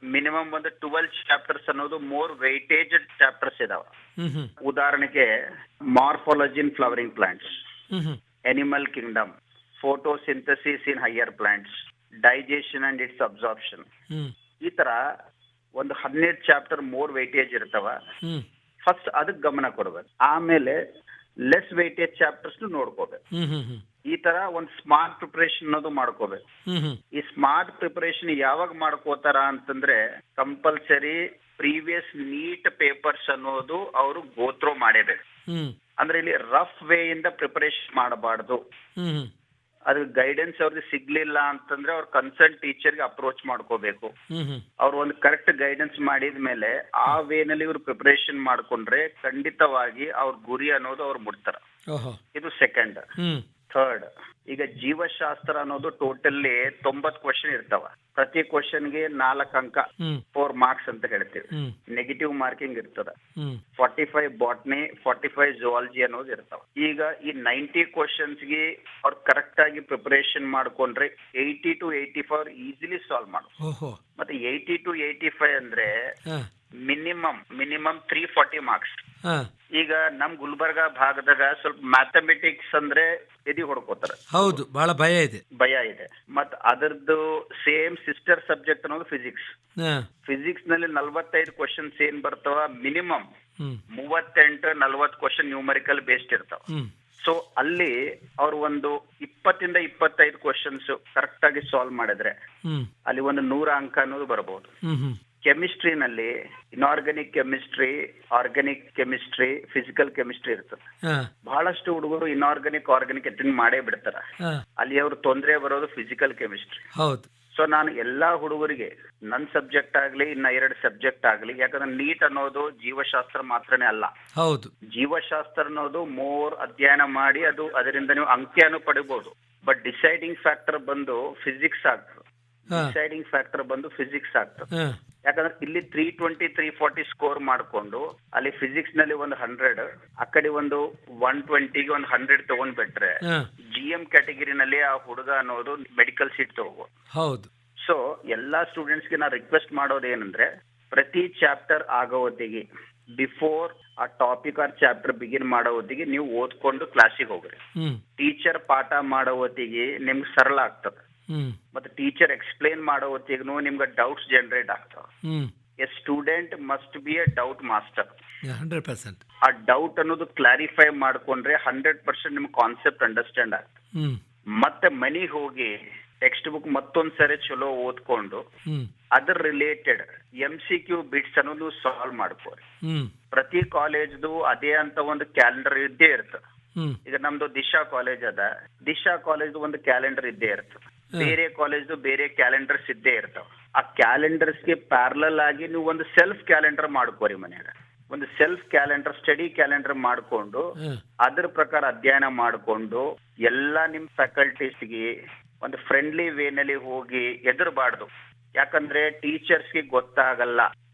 ಮಿನಿಮಮ್ ಒಂದು 12 ಚಾಪ್ಟರ್ಸ್ ಅನ್ನೋದು ಮೋರ್ ವೆಯ್ಟೇಜ್ ಚಾಪ್ಟರ್ಸ್ ಇದಾವ. ಉದಾಹರಣೆಗೆ morphology in flowering plants, animal Kingdom, photosynthesis in higher plants, digestion and it's absorption. ಈ ತರ ಒಂದು 12 ಚಾಪ್ಟರ್ ಮೋರ್ ವೆಯ್ಟೇಜ್ ಇರ್ತಾವ. ಫಸ್ಟ್ ಅದಕ್ಕೆ ಗಮನ ಕೊಡ್ಬೇಕು. ಆಮೇಲೆ ಲೆಸ್ ವೆಯ್ಟೇಜ್ ಚಾಪ್ಟರ್ಸ್ ನೋಡ್ಕೋಬೇಕು. ಈ ತರ ಒಂದು ಸ್ಮಾರ್ಟ್ ಪ್ರಿಪರೇಷನ್ ಅನ್ನೋದು ಮಾಡ್ಕೋಬೇಕು. ಈ ಸ್ಮಾರ್ಟ್ ಪ್ರಿಪರೇಷನ್ ಯಾವಾಗ ಮಾಡ್ಕೋತಾರ ಅಂತಂದ್ರೆ, ಕಂಪಲ್ಸರಿ ಪ್ರೀವಿಯಸ್ ನೀಟ್ ಪೇಪರ್ಸ್ ಅನ್ನೋದು ಅವರು ಗೋತ್ರೋ ಮಾಡೇಬೇಕು. ಅಂದ್ರೆ ಇಲ್ಲಿ ರಫ್ ವೇ ಇಂದ ಪ್ರಿಪರೇಷನ್ ಮಾಡಬಾರ್ದು. ಅದ್ರ ಗೈಡೆನ್ಸ್ ಅವ್ರಿಗೆ ಸಿಗ್ಲಿಲ್ಲ ಅಂತಂದ್ರೆ ಅವ್ರ ಕನ್ಸರ್ನ್ ಟೀಚರ್ಗೆ ಅಪ್ರೋಚ್ ಮಾಡ್ಕೋಬೇಕು. ಅವ್ರು ಒಂದು ಕರೆಕ್ಟ್ ಗೈಡೆನ್ಸ್ ಮಾಡಿದ್ಮೇಲೆ ಆ ವೇನಲ್ಲಿ ಇವ್ರು ಪ್ರಿಪರೇಷನ್ ಮಾಡ್ಕೊಂಡ್ರೆ ಖಂಡಿತವಾಗಿ ಅವ್ರ ಗುರಿ ಅನ್ನೋದು ಅವ್ರು ಮುಟ್ತಾರ. ಇದು ಸೆಕೆಂಡ್. ಥರ್ಡ್, ಈಗ ಜೀವಶಾಸ್ತ್ರ ಅನ್ನೋದು ಟೋಟಲ್ಲಿ 90 ಕ್ವಶನ್ ಇರ್ತಾವ. ಪ್ರತಿ ಕ್ವಶನ್ಗೆ 4 ಅಂಕ, 4 ಮಾರ್ಕ್ಸ್ ಅಂತ ಹೇಳ್ತೀವಿ. ನೆಗೆಟಿವ್ ಮಾರ್ಕಿಂಗ್ ಇರ್ತದ. 45 ಬಾಟ್ನಿ, 45 ಝುವಾಲಜಿ ಅನ್ನೋದು ಇರ್ತಾವ. ಈಗ ಈ 90 ಕ್ವಶನ್ಸ್ಗೆ ಅವ್ರು ಕರೆಕ್ಟ್ ಆಗಿ ಪ್ರಿಪರೇಷನ್ ಮಾಡ್ಕೊಂಡ್ರೆ 80 to 85 ಈಸಿಲಿ ಸಾಲ್ವ್ ಮಾಡ್ಬೋದು. ಮತ್ತೆ 80 to 85 ಅಂದ್ರೆ ಮಿನಿಮಮ್ 340 ಮಾರ್ಕ್ಸ್. ಈಗ ನಮ್ ಗುಲ್ಬರ್ಗಾ ಭಾಗದಾಗ ಸ್ವಲ್ಪ ಮ್ಯಾಥಮೆಟಿಕ್ಸ್ ಅಂದ್ರೆ ಎದಿ ಹೊಡ್ಕೋತಾರ. ಹೌದು, ಬಹಳ ಭಯ ಇದೆ. ಮತ್ ಅದರದ್ದು ಸೇಮ್ ಸಿಸ್ಟರ್ ಸಬ್ಜೆಕ್ಟ್ ಅನ್ನೋದು ಫಿಸಿಕ್ಸ್. ಫಿಸಿಕ್ಸ್ ನಲ್ಲಿ 45 ಕ್ವಶನ್ಸ್ ಏನ್ ಬರ್ತಾವ, ಮಿನಿಮಮ್ 38-40 ಕ್ವಶನ್ ನ್ಯೂಮರಿಕಲ್ ಬೇಸ್ಡ್ ಇರ್ತಾವ. ಸೊ ಅಲ್ಲಿ ಅವ್ರು ಒಂದು 20 to 25 ಕ್ವಶನ್ಸ್ ಕರೆಕ್ಟ್ ಆಗಿ ಸಾಲ್ವ್ ಮಾಡಿದ್ರೆ ಅಲ್ಲಿ ಒಂದು 100 ಅಂಕ ಅನ್ನೋದು ಬರಬಹುದು. ಕೆಮಿಸ್ಟ್ರಿನಲ್ಲಿ inorganic chemistry, organic chemistry, physical chemistry ಇರ್ತದೆ. ಬಹಳಷ್ಟು ಹುಡುಗರು ಇನ್ಆರ್ಗಾನಿಕ್, ಆರ್ಗಾನಿಕ್ ಅಟೆಂಡ್ ಮಾಡೇ ಬಿಡ್ತಾರ. ಅಲ್ಲಿ ಅವ್ರು ತೊಂದರೆ ಬರೋದು ಫಿಸಿಕಲ್ ಕೆಮಿಸ್ಟ್ರಿ. ಸೊ ನಾನು ಎಲ್ಲಾ ಹುಡುಗರಿಗೆ ನನ್ನ ಸಬ್ಜೆಕ್ಟ್ ಆಗ್ಲಿ ಇನ್ನ 2 ಸಬ್ಜೆಕ್ಟ್ ಆಗ್ಲಿ, ಯಾಕಂದ್ರೆ ನೀಟ್ ಅನ್ನೋದು ಜೀವಶಾಸ್ತ್ರ ಮಾತ್ರನೇ ಅಲ್ಲ. ಹೌದು. ಜೀವಶಾಸ್ತ್ರ ಅನ್ನೋದು ಮೋರ್ ಅಧ್ಯಯನ ಮಾಡಿ ಅದರಿಂದ ನೀವು ಅಂಕೆಯನ್ನು ಪಡಿಬಹುದು. ಬಟ್ ಡಿಸೈಡಿಂಗ್ ಫ್ಯಾಕ್ಟರ್ ಬಂದು ಫಿಸಿಕ್ಸ್ ಆಗ್ತದೆ. ಡಿಸೈಡಿಂಗ್ ಫ್ಯಾಕ್ಟರ್ ಬಂದು ಫಿಸಿಕ್ಸ್ ಆಗ್ತದೆ. ಯಾಕಂದ್ರೆ ಇಲ್ಲಿ 320 340 ಸ್ಕೋರ್ ಮಾಡ್ಕೊಂಡು ಅಲ್ಲಿ ಫಿಸಿಕ್ಸ್ ನಲ್ಲಿ ಒಂದು 100, ಆ ಕಡೆ ಒಂದು 120ಗೆ ಒಂದು 100 ತಗೊಂಡ್ಬಿಟ್ರೆ GM ಕ್ಯಾಟಗಿರಿನಲ್ಲಿ ಆ ಹುಡುಗ ಅನ್ನೋದು ಮೆಡಿಕಲ್ ಸೀಟ್ ತಗೋಬಹುದು. ಹೌದು. ಸೊ ಎಲ್ಲಾ ಸ್ಟೂಡೆಂಟ್ಸ್ಗೆ ನಾ ರಿಕ್ವೆಸ್ಟ್ ಮಾಡೋದು ಏನಂದ್ರೆ, ಪ್ರತಿ ಚಾಪ್ಟರ್ ಆಗೋ ಹೊತ್ತಿಗೆ ಬಿಫೋರ್ ಆ ಟಾಪಿಕ್ ಆರ್ ಚಾಪ್ಟರ್ ಬಿಗಿನ್ ಮಾಡೋ ಹೊತ್ತಿಗೆ ನೀವು ಓದ್ಕೊಂಡು ಕ್ಲಾಸಿಗೆ ಹೋಗ್ರಿ. ಟೀಚರ್ ಪಾಠ ಮಾಡೋ ಹೊತ್ತಿಗೆ ನಿಮ್ಗೆ ಸರಳ ಆಗ್ತದೆ. ಮತ್ತೆ ಟೀಚರ್ ಎಕ್ಸ್ಪ್ಲೇನ್ ಮಾಡೋ ಹೊತ್ತಿಗೂ ನಿಮ್ಗೆ ಡೌಟ್ಸ್ ಜನರೇಟ್ ಆಗ್ತಾವ. A student must be A doubt master. 100%. ಆ ಡೌಟ್ ಅನ್ನೋದು ಕ್ಲಾರಿಫೈ ಮಾಡ್ಕೊಂಡ್ರೆ 100% ನಿಮ್ಗೆ ಕಾನ್ಸೆಪ್ಟ್ ಅಂಡರ್ಸ್ಟ್ಯಾಂಡ್ ಆಗ್ತದೆ. ಮತ್ತೆ ಮನೆಗೆ ಹೋಗಿ ಟೆಕ್ಸ್ಟ್ ಬುಕ್ ಮತ್ತೊಂದ್ಸರಿ ಚಲೋ ಓದ್ಕೊಂಡು ಅದರ ರಿಲೇಟೆಡ್ MCQ ಬಿಟ್ಸ್ ಅನ್ನೋದು ಸಾಲ್ವ್ ಮಾಡ್ಕೋರಿ. ಪ್ರತಿ ಕಾಲೇಜ್ದು ಅದೇ ಅಂತ ಒಂದು ಕ್ಯಾಲೆಂಡರ್ ಇದ್ದೇ ಇರ್ತದೆ. ಈಗ ನಮ್ದು ದಿಶಾ ಕಾಲೇಜ್ ಅದ, ದಿಶಾ ಕಾಲೇಜ್ ಒಂದು ಕ್ಯಾಲೆಂಡರ್ ಇದ್ದೇ ಇರ್ತದೆ. ಬೇರೆ ಕಾಲೇಜ್ದು ಬೇರೆ ಕ್ಯಾಲೆಂಡರ್ಸ್ ಇದ್ದೇ ಇರ್ತಾವ. ಆ ಕ್ಯಾಲೆಂಡರ್ಸ್ಗೆ ಪ್ಯಾರಲಲ್ ಆಗಿ ನೀವು ಒಂದು ಸೆಲ್ಫ್ ಕ್ಯಾಲೆಂಡರ್ ಮಾಡ್ಕೋರಿ. ಮನ್ಯಾಗ ಒಂದು ಸೆಲ್ಫ್ ಕ್ಯಾಲೆಂಡರ್, ಸ್ಟಡಿ ಕ್ಯಾಲೆಂಡರ್ ಮಾಡ್ಕೊಂಡು ಅದ್ರ ಪ್ರಕಾರ ಅಧ್ಯಯನ ಮಾಡ್ಕೊಂಡು ಎಲ್ಲಾ ನಿಮ್ ಫ್ಯಾಕಲ್ಟೀಸ್ಗೆ ಒಂದು ಫ್ರೆಂಡ್ಲಿ ವೇನಲ್ಲಿ ಹೋಗಿ ಎದುರಬಾರ್ದು. ಯಾಕಂದ್ರೆ ಟೀಚರ್ಸ್ಗೆ ಗೊತ್ತಾಗಲ್ಲ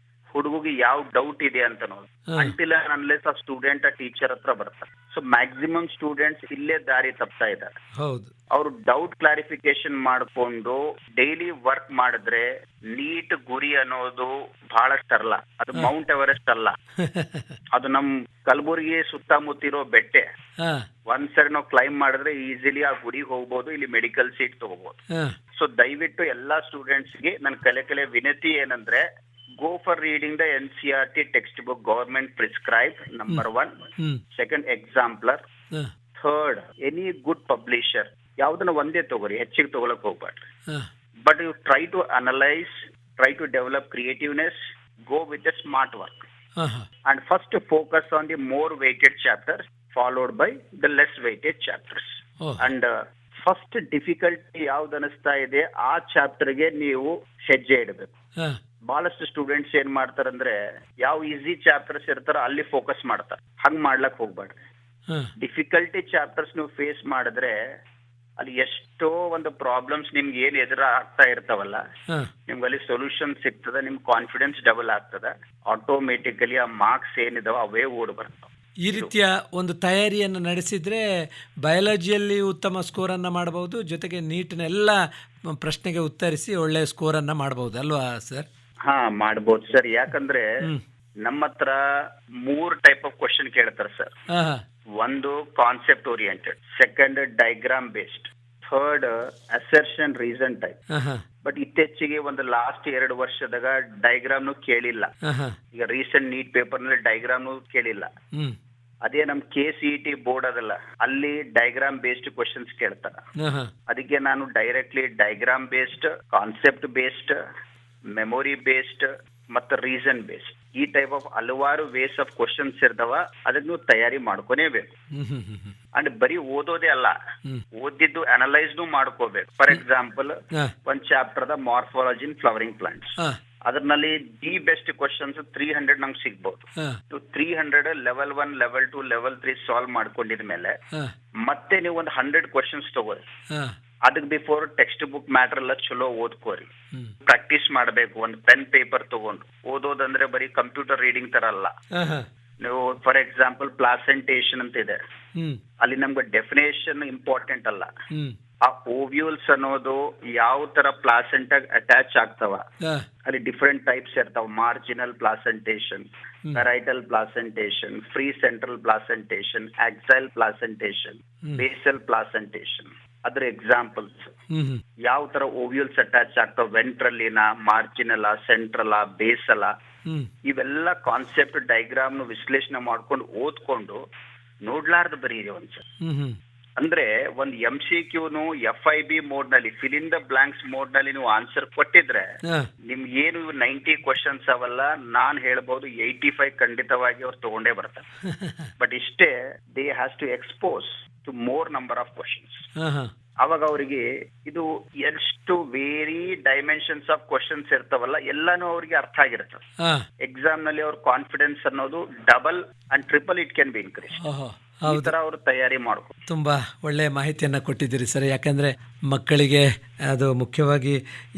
ಹುಡುಗಿಗೆ ಯಾವ ಡೌಟ್ ಇದೆ ಅಂತ ನೋಡಿ, ಅಂಟಿಲ್ ಅನ್ಲೆಸ್ ಆ ಸ್ಟೂಡೆಂಟ್ ಆ ಟೀಚರ್ ಹತ್ರ ಬರ್ತಾರೆ. ಸೊ ಮ್ಯಾಕ್ಸಿಮಮ್ ಸ್ಟೂಡೆಂಟ್ಸ್ ಇಲ್ಲೇ ದಾರಿ ತಪ್ತಾ ಇದ್ದಾರೆ. ಹೌದು. ಅವರು ಡೌಟ್ ಕ್ಲಾರಿಫಿಕೇಶನ್ ಮಾಡ್ಕೊಂಡು ಡೈಲಿ ವರ್ಕ್ ಮಾಡಿದ್ರೆ ನೀಟ್ ಗುರಿ ಅನ್ನೋದು ಬಹಳ ಸರಳ. ಅದು ಮೌಂಟ್ ಎವರೆಸ್ಟ್ ಅಲ್ಲ, ಅದು ನಮ್ ಕಲಬುರಗಿ ಸುತ್ತಮುತ್ತಿರೋ ಬೆಟ್ಟೆ. ಒಂದ್ಸರಿ ನಾವು ಕ್ಲೈಮ್ ಮಾಡಿದ್ರೆ ಈಸಿಲಿ ಆ ಗುರಿಗೆ ಹೋಗ್ಬೋದು, ಇಲ್ಲಿ ಮೆಡಿಕಲ್ ಸೀಟ್ ತಗೋಬಹುದು. ಸೊ ದಯವಿಟ್ಟು ಎಲ್ಲಾ ಸ್ಟೂಡೆಂಟ್ಸ್ಗೆ ನನ್ನ ಕಲೆ ವಿನಂತಿ ಏನಂದ್ರೆ, go for reading the NCERT textbook, government prescribed, number 1. Second, exemplar. Third, any good publisher. ಯಾವ್ದನ್ನ ಒಂದೇ ತಗೋರಿ, ಹೆಚ್ಚಿಗೆ ತಗೊಳಕ್ ಹೋಗ್ಬೇಡ್ರಿ. But you try to analyse, try to develop creativeness, go with the smart work. And first focus on the more weighted chapters, followed by the less weighted chapters. And first difficulty ಯಾವ್ದು ಅನಿಸ್ತಾ ಇದೆ ಆ ಚಾಪ್ಟರ್ಗೆ ನೀವು ಹೆಜ್ಜೆ ಇಡಬೇಕು. ಬಹಳಷ್ಟು students ಏನ್ ಮಾಡ್ತಾರಂದ್ರೆ, ಯಾವ ಈಸಿ ಚಾಪ್ಟರ್ಸ್ ಇರ್ತಾರೋ ಅಲ್ಲಿ ಫೋಕಸ್ ಮಾಡ್ತಾರೆ. ಹಂಗ್ ಮಾಡ್ಲಕ್ ಹೋಗ್ಬೇಡ್ರಿ. ಡಿಫಿಕಲ್ಟಿ ಚಾಪ್ಟರ್ಸ್ ನೀವು ಫೇಸ್ ಮಾಡಿದ್ರೆ ಅಲ್ಲಿ ಎಷ್ಟೋ ಒಂದು ಪ್ರಾಬ್ಲಮ್ಸ್ ನಿಮ್ಗೆ ಏನ್ ಎದುರು ಆಗ್ತಾ ಇರ್ತಾವಲ್ಲ, ನಿಮ್ಗೆ ಅಲ್ಲಿ ಸೊಲ್ಯೂಷನ್ ಸಿಗ್ತದೆ, ನಿಮ್ ಕಾನ್ಫಿಡೆನ್ಸ್ ಡಬಲ್ ಆಗ್ತದೆ. ಆಟೋಮೆಟಿಕಲಿ ಆ ಮಾರ್ಕ್ಸ್ ಏನಿದಾವ ಅವೇ ಓಡ್ ಬರ್ತಾವ. ಈ ರೀತಿಯ ಒಂದು ತಯಾರಿಯನ್ನು ನಡೆಸಿದರೆ ಬಯಾಲಜಿಯಲ್ಲಿ ಉತ್ತಮ ಸ್ಕೋರನ್ನು ಮಾಡಬಹುದು, ಜೊತೆಗೆ ನೀಟಿನ ಎಲ್ಲ ಪ್ರಶ್ನೆಗೆ ಉತ್ತರಿಸಿ ಒಳ್ಳೆಯ ಸ್ಕೋರನ್ನು ಮಾಡಬಹುದು ಅಲ್ವಾ ಸರ್? ಮಾಡ್ಬೋದು ಸರ್. ಯಾಕಂದ್ರೆ ನಮ್ಮ ಹತ್ರ 3 ಟೈಪ್ ಆಫ್ ಕ್ವಶನ್ ಕೇಳ್ತಾರೆ ಸರ್. ಒಂದು concept oriented, second diagram based, third assertion reason type. But ಇತ್ತೀಚೆಗೆ ಒಂದು ಲಾಸ್ಟ್ 2 ವರ್ಷದಾಗ ಡೈಗ್ರಾಮ್ನು ಕೇಳಿಲ್ಲ. ಈಗ ರೀಸೆಂಟ್ ನೀಟ್ ಪೇಪರ್ ನಲ್ಲಿ ಡೈಗ್ರಾಮ್ನು ಕೇಳಿಲ್ಲ. ಅದೇ ನಮ್ KCET ಬೋರ್ಡ್ ಅದಲ್ಲ, ಅಲ್ಲಿ ಡೈಗ್ರಾಮ್ ಬೇಸ್ಡ್ ಕ್ವಶನ್ಸ್ ಕೇಳ್ತಾರ. ಅದಕ್ಕೆ ನಾನು directly diagram based, concept based, memory based ಮತ್ತೆ ರೀಸನ್ ಬೇಸ್ಡ್, ಈ ಟೈಪ್ ಆಫ್ ಹಲವಾರು ವೇಸ್ ಆಫ್ ಕ್ವಶನ್ಸ್ ಇರ್ತಾವ. ಅದನ್ನ ನೀವು ತಯಾರಿ ಮಾಡ್ಕೊನೇಬೇಕು. ಅಂಡ್ ಬರೀ ಓದೋದೇ ಅಲ್ಲ, ಓದಿದ್ದು ಅನಲೈಸ್ನು ಮಾಡ್ಕೋಬೇಕು. ಫಾರ್ ಎಕ್ಸಾಂಪಲ್, ಒಂದ್ chapter the morphology in flowering plants, ಅದ್ರಲ್ಲಿ ದಿ ಬೆಸ್ಟ್ ಕ್ವಶನ್ಸ್ 300 ನಮ್ಗೆ ಸಿಗ್ಬಹುದು. 300 ಲೆವೆಲ್ 1, ಲೆವೆಲ್ 2, ಲೆವೆಲ್ 3 ಸಾಲ್ವ್ ಮಾಡ್ಕೊಂಡಿದ್ಮೇಲೆ ಮತ್ತೆ ನೀವು ಒಂದು 100 ಕ್ವಶನ್ಸ್ ತಗೋರಿ. ಅದಕ್ ಬಿಫೋರ್ ಟೆಕ್ಸ್ಟ್ ಬುಕ್ ಮ್ಯಾಟರ್ ಎಲ್ಲ ಚಲೋ ಓದ್ಕೋರಿ, ಪ್ರಾಕ್ಟೀಸ್ ಮಾಡ್ಬೇಕು. ಒಂದು ಪೆನ್ ಪೇಪರ್ ತಗೊಂಡು ಓದೋದಂದ್ರೆ ಬರೀ ಕಂಪ್ಯೂಟರ್ ರೀಡಿಂಗ್ ತರ ಅಲ್ಲ. ನೀವು ಫಾರ್ ಎಕ್ಸಾಂಪಲ್ ಪ್ಲಾಸೆಂಟೇಶನ್ ಅಂತ ಇದೆ, ಅಲ್ಲಿ ನಮ್ಗೆ ಡೆಫಿನೇಷನ್ ಇಂಪಾರ್ಟೆಂಟ್ ಅಲ್ಲ. ಆ ಓವ್ಯೂಲ್ಸ್ ಅನ್ನೋದು ಯಾವ ತರ ಪ್ಲಾಸೆಂಟಾಗ್ ಅಟ್ಯಾಚ್ ಆಗ್ತಾವ, ಅಲ್ಲಿ ಡಿಫ್ರೆಂಟ್ ಟೈಪ್ಸ್ ಇರ್ತಾವ. Marginal placentation, parietal placentation, free central placentation, axile placentation, basal placentation. ಅದ್ರ ಎಕ್ಸಾಂಪಲ್ಸ್ ಯಾವ ತರ ಓವ್ಯೂಲ್ಸ್ ಅಟ್ಯಾಚ್ ಆಗ್ತಾವ, ವೆಂಟ್ರಲಿನ, ಮಾರ್ಜಿನಲ, ಸೆಂಟ್ರಲ, ಬೇಸಲ, ಇವೆಲ್ಲ ಕಾನ್ಸೆಪ್ಟ್ ಡೈಗ್ರಾಮ್ ವಿಶ್ಲೇಷಣೆ ಮಾಡ್ಕೊಂಡು ಓದ್ಕೊಂಡು ನೋಡ್ಲಾರ್ದು ಬರೀರಿ ಒಂದ್ಸಲ. ಅಂದ್ರೆ ಒಂದು MCQನು FIB ಮೋಡ್ ನಲ್ಲಿ, fill in the blanks mode ನಲ್ಲಿ ನೀವು ಆನ್ಸರ್ ಕೊಟ್ಟಿದ್ರೆ ನಿಮ್ಗೆ ಏನು 90 ಕ್ವಶನ್ಸ್ ಅವಲ್ಲ, ನಾನ್ ಹೇಳ್ಬಹುದು 85 ಖಂಡಿತವಾಗಿ ಅವ್ರು ತಗೊಂಡೇ ಬರ್ತಾರೆ. ಬಟ್ ಇಷ್ಟೇ, they has to expose to more number of questions. ಅವಾಗ ಅವರಿಗೆ ಇದು ಎಷ್ಟು ವೇರಿ ಡೈಮೆನ್ಷನ್ಸ್ ಆಫ್ ಕ್ವಶನ್ಸ್ ಇರ್ತಾವಲ್ಲ ಎಲ್ಲಾನು ಅವ್ರಿಗೆ ಅರ್ಥ ಆಗಿರುತ್ತೆ. ಎಕ್ಸಾಮ್ ನಲ್ಲಿ ಅವ್ರ ಕಾನ್ಫಿಡೆನ್ಸ್ ಅನ್ನೋದು double and triple it can be increase. ಈ ತರ ಅವರು ತಯಾರಿ ಮಾಡ್ಕೊ. ತುಂಬ ಒಳ್ಳೆಯ ಮಾಹಿತಿಯನ್ನು ಕೊಟ್ಟಿದ್ದೀರಿ ಸರ್. ಯಾಕಂದರೆ ಮಕ್ಕಳಿಗೆ ಅದು ಮುಖ್ಯವಾಗಿ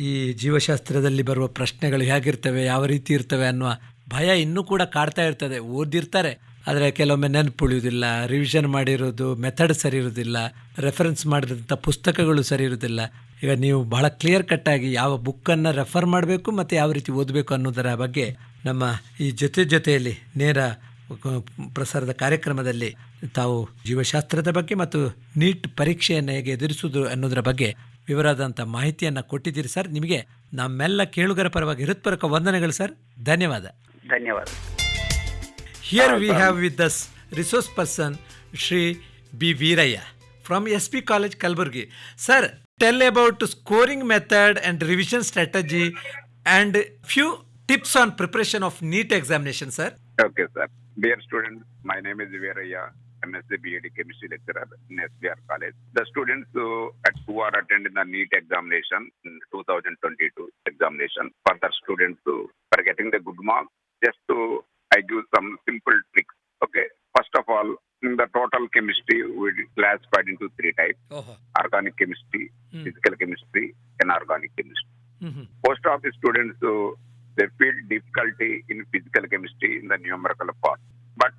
ಈ ಜೀವಶಾಸ್ತ್ರದಲ್ಲಿ ಬರುವ ಪ್ರಶ್ನೆಗಳು ಹೇಗಿರ್ತವೆ, ಯಾವ ರೀತಿ ಇರ್ತವೆ ಅನ್ನುವ ಭಯ ಇನ್ನೂ ಕೂಡ ಕಾಡ್ತಾ ಇರ್ತದೆ. ಓದಿರ್ತಾರೆ, ಆದರೆ ಕೆಲವೊಮ್ಮೆ ನೆನಪುಳಿಯೋದಿಲ್ಲ, ರಿವಿಷನ್ ಮಾಡಿರೋದು ಮೆಥಡ್ ಸರಿ ಇರೋದಿಲ್ಲ, ರೆಫರೆನ್ಸ್ ಮಾಡಿದಂಥ ಪುಸ್ತಕಗಳು ಸರಿ ಇರೋದಿಲ್ಲ. ಈಗ ನೀವು ಬಹಳ ಕ್ಲಿಯರ್ ಕಟ್ಟಾಗಿ ಯಾವ ಬುಕ್ಕನ್ನು ರೆಫರ್ ಮಾಡಬೇಕು ಮತ್ತು ಯಾವ ರೀತಿ ಓದಬೇಕು ಅನ್ನೋದರ ಬಗ್ಗೆ ನಮ್ಮ ಈ ಜೊತೆಯಲ್ಲಿ ನೇರ ಪ್ರಸಾರದ ಕಾರ್ಯಕ್ರಮದಲ್ಲಿ ತಾವು ಜೀವಶಾಸ್ತ್ರದ ಬಗ್ಗೆ ಮತ್ತು ನೀಟ್ ಪರೀಕ್ಷೆಯನ್ನು ಹೇಗೆ ಎದುರಿಸುವುದು ಅನ್ನೋದರ ಬಗ್ಗೆ ವಿವರವಾದಂಥ ಮಾಹಿತಿಯನ್ನು ಕೊಟ್ಟಿದ್ದೀರಿ ಸರ್. ನಿಮಗೆ ನಮ್ಮೆಲ್ಲ ಕೇಳುಗರ ಪರವಾಗಿ ಹೃತ್ಪೂರ್ವಕ ವಂದನೆಗಳು ಸರ್. ಧನ್ಯವಾದ. ಧನ್ಯವಾದ. Here we have with us resource person Shri B. Veeraya from SP College, Kalaburagi. Sir, tell about scoring method and revision strategy and few tips on preparation of NEET examination, sir. Okay, sir. Dear students, my name is Veeraya, MSc BEd Chemistry lecturer in SPR College. The students who are attending the NEET examination in 2022 examination, for the students who are getting the good marks, I give some simple tricks. Okay. First of all, in the total chemistry, we classified into 3 types: organic chemistry, physical chemistry, and organic chemistry. Most of the students they feel difficulty in physical chemistry in the numerical part, but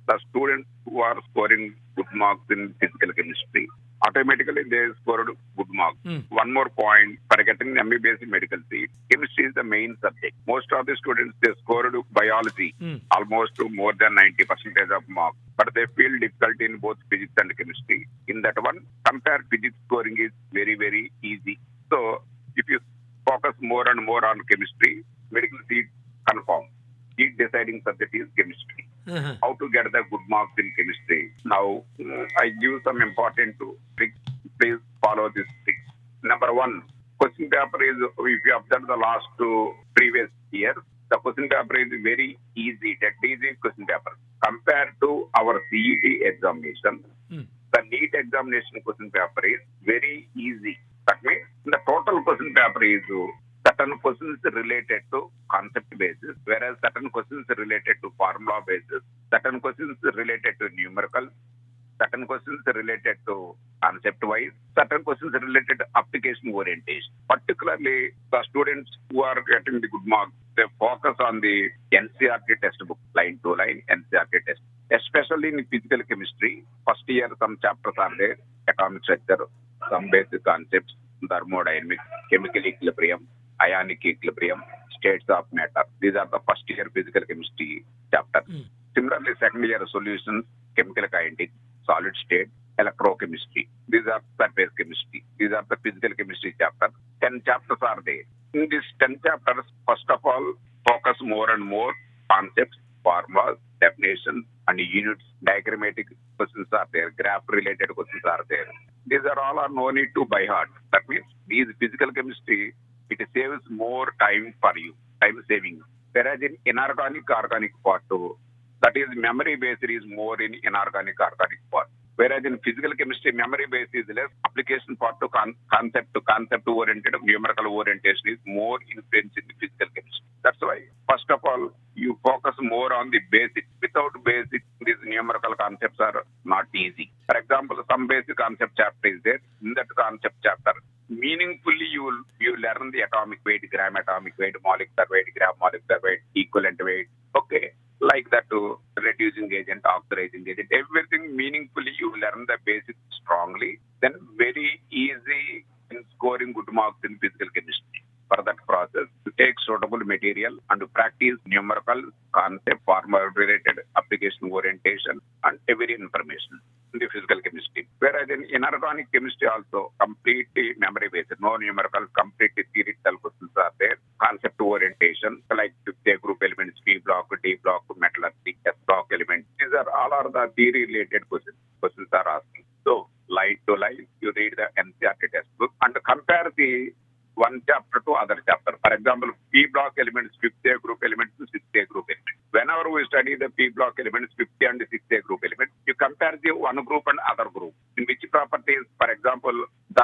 the students who are scoring good marks in physical chemistry, automatically they scored good marks. One more point, for getting MBBS medical seat, chemistry is the main subject. Most of the students, they scored biology almost to more than 90% of marks, but they feel difficulty in both physics and chemistry. In that one, compare physics scoring is very, very easy. So if you focus more and more on chemistry, medical seat confirm. Seat deciding subject is chemistry. How to get the good marks in chemistry? Now, I give some important tricks. Please follow this trick. Number 1, question paper is, if you observe the last 2 previous years, the question paper is very easy, that easy question paper. Compared to our CET examination, the NEET examination question paper is very easy. That means the total question paper is certain questions related to concept basis, whereas certain questions related to formula basis, certain questions related to numerical, certain questions related to concept wise, certain questions related to application orientation. Particularly the students who are getting the good marks, they focus on the NCERT textbook, line to line NCERT test. Especially in physical chemistry, first year some chapters are there: atomic structure, some basic concepts, thermodynamics, chemical equilibrium, ionic equilibrium, states of matter. These are the first year physical chemistry chapter. Similarly, second year solutions, chemical kinetics, solid state, electrochemistry. These are surface chemistry. These are the physical chemistry chapter. 10 chapters are there. In these 10 chapters, first of all, focus more and more concepts, formulas, definitions, and units. Diagrammatic questions are there. Graph related questions are there. These are all no need to by heart. That means these physical chemistry, it saves more time for you, time saving. Whereas in inorganic, organic part too, that is memory based is more in inorganic, organic part. Whereas in physical chemistry, memory based is less. Application part to concept oriented, numerical orientation is more influence in the physical chemistry. That's why, first of all, you focus more on the basics. Without basics, these numerical concepts are not easy. For example, some basic concept chapter is there. In that concept chapter, meaningfully you learn the atomic weight, gram atomic weight, molecular weight, gram molecular weight, equivalent weight. Okay. Like that to reducing agent, oxidizing agent, everything meaningfully you learn the basics strongly, then very easy in scoring good marks in physical chemistry. For that process, to take suitable material and to practice numerical concept, formula related application orientation, and every information in the physical chemistry. Whereas in inorganic chemistry also completely memory based, no numerical, completely theoretical questions are there. Concept orientation like the group elements, P block, D block, metallurgy, S block elements. These are all are the theory related questions. Questions are asking. So line to line, you read the NCERT textbook and compare the one chapter to other chapter. For example, P block elements, 5th A group elements to 6th A group elements. Whenever we study the P block elements, 5th A and 6th A group elements, you compare the one group and other group. In which properties, for example, the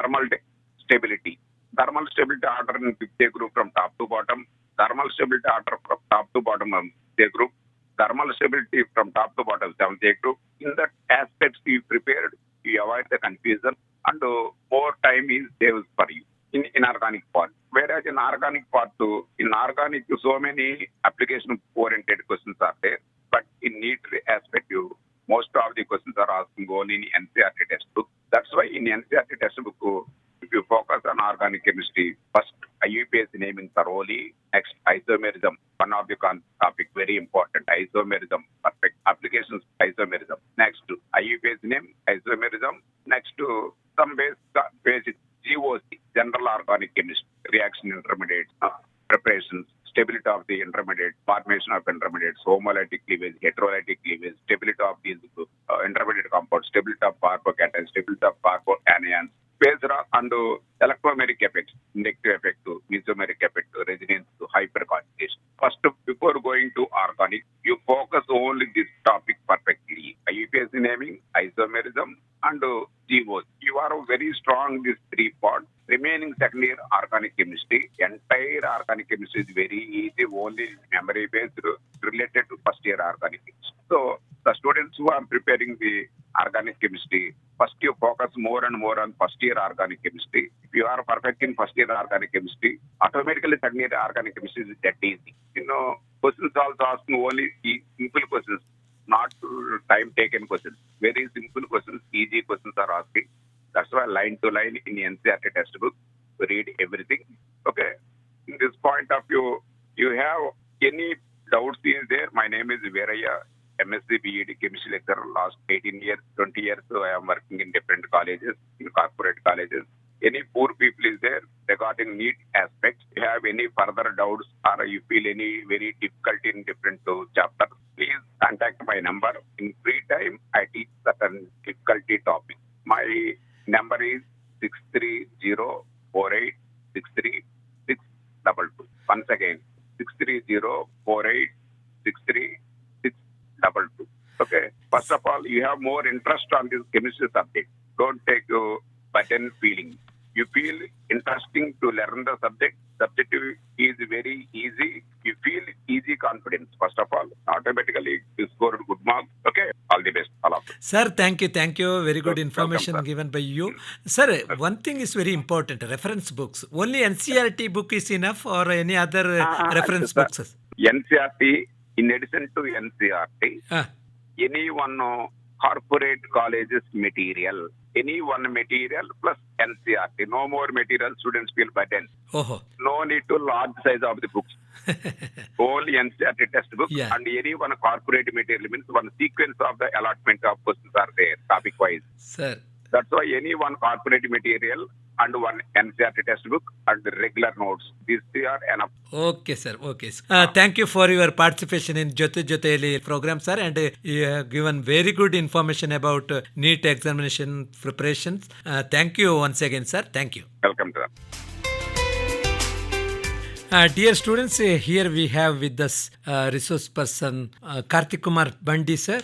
stability. Thermal stability order in fifth A group from top to bottom. Thermal stability order from top to bottom of fifth A group. Thermal stability from top to bottom seventh A group. In that aspects you prepared, you avoid the confusion, and more time is saved for you in inorganic part. Whereas in organic part too, in organic so many application oriented questions are there, but in Neet aspect you most of the questions are asking only in NCERT textbook. That's why in NCERT textbook, if you focus on organic chemistry, first IUPAC naming thoroughly, next isomerism, one of the topic very important, isomerism, perfect applications isomerism. Next to IUPAC name, isomerism. Next to some basic GOC, general organic chemistry, reaction intermediates, preparations, stability of the intermediate, formation of intermediates, homolytic cleavage, heterolytic cleavage, stability of these intermediate compounds, stability of carbocations, stability of carboanions, based on the electromeric effects, inductive effect to mesomeric effect to resonance to hyperconcentration. First, before going to organic, you focus only this topic perfectly. IUPAC naming, isomerism, and GOs. You are very strong these three parts. Remaining second year organic chemistry, entire organic chemistry is very easy, only memory based related to first year organic chemistry. So the students who are preparing the organic chemistry, first you focus more and more on first year organic chemistry. If you are perfect in first year organic chemistry, automatically second year organic chemistry is that easy. Questions also asking only simple questions, not time taken questions. Very simple questions, easy questions are asking. That's why line to line in the NCERT textbook, read everything. Okay. In this point of view, you have any doubts is there? My name is Veeraya, MSc BEd chemistry lecturer. Last 18 years, 20 years, so I am working in different colleges, in corporate colleges. Any poor people is there regarding Neet aspects? You have any further doubts or you feel any very difficulty in different chapters? Please contact my number. In free time, I teach certain difficulty topics. My number is 630-4863-622. Once again, 630-4863-622. Okay. First of all, you have more interest on this chemistry subject. Don't take button feeling. You feel interesting to learn the subject. Subject is very easy. You feel easy confidence. First of all, automatically you score good marks. Okay. All the best. All of you. Sir, thank you. Very good information welcome, given by you. Sir, one thing is very important, reference books. Only NCERT book is enough or any other reference sir. books? NCERT, in addition to NCERT, any one corporate colleges material, any one material plus NCERT. No more material, students feel burdened. No need to large size of the books. Only NCERT textbook and any one corporate material means one sequence of the allotment of questions are there, topic wise. Sir. That's why any one corporate material and one NCERT textbook and regular notes. These three are enough. Okay, sir. Okay. Thank you for your participation in Jote Joteli program, sir, and you have given very good information about NEET examination preparations. Thank you once again, sir. Thank you. Welcome to that. Dear students, here we have with us resource person Karthik Kumar Bandi, sir.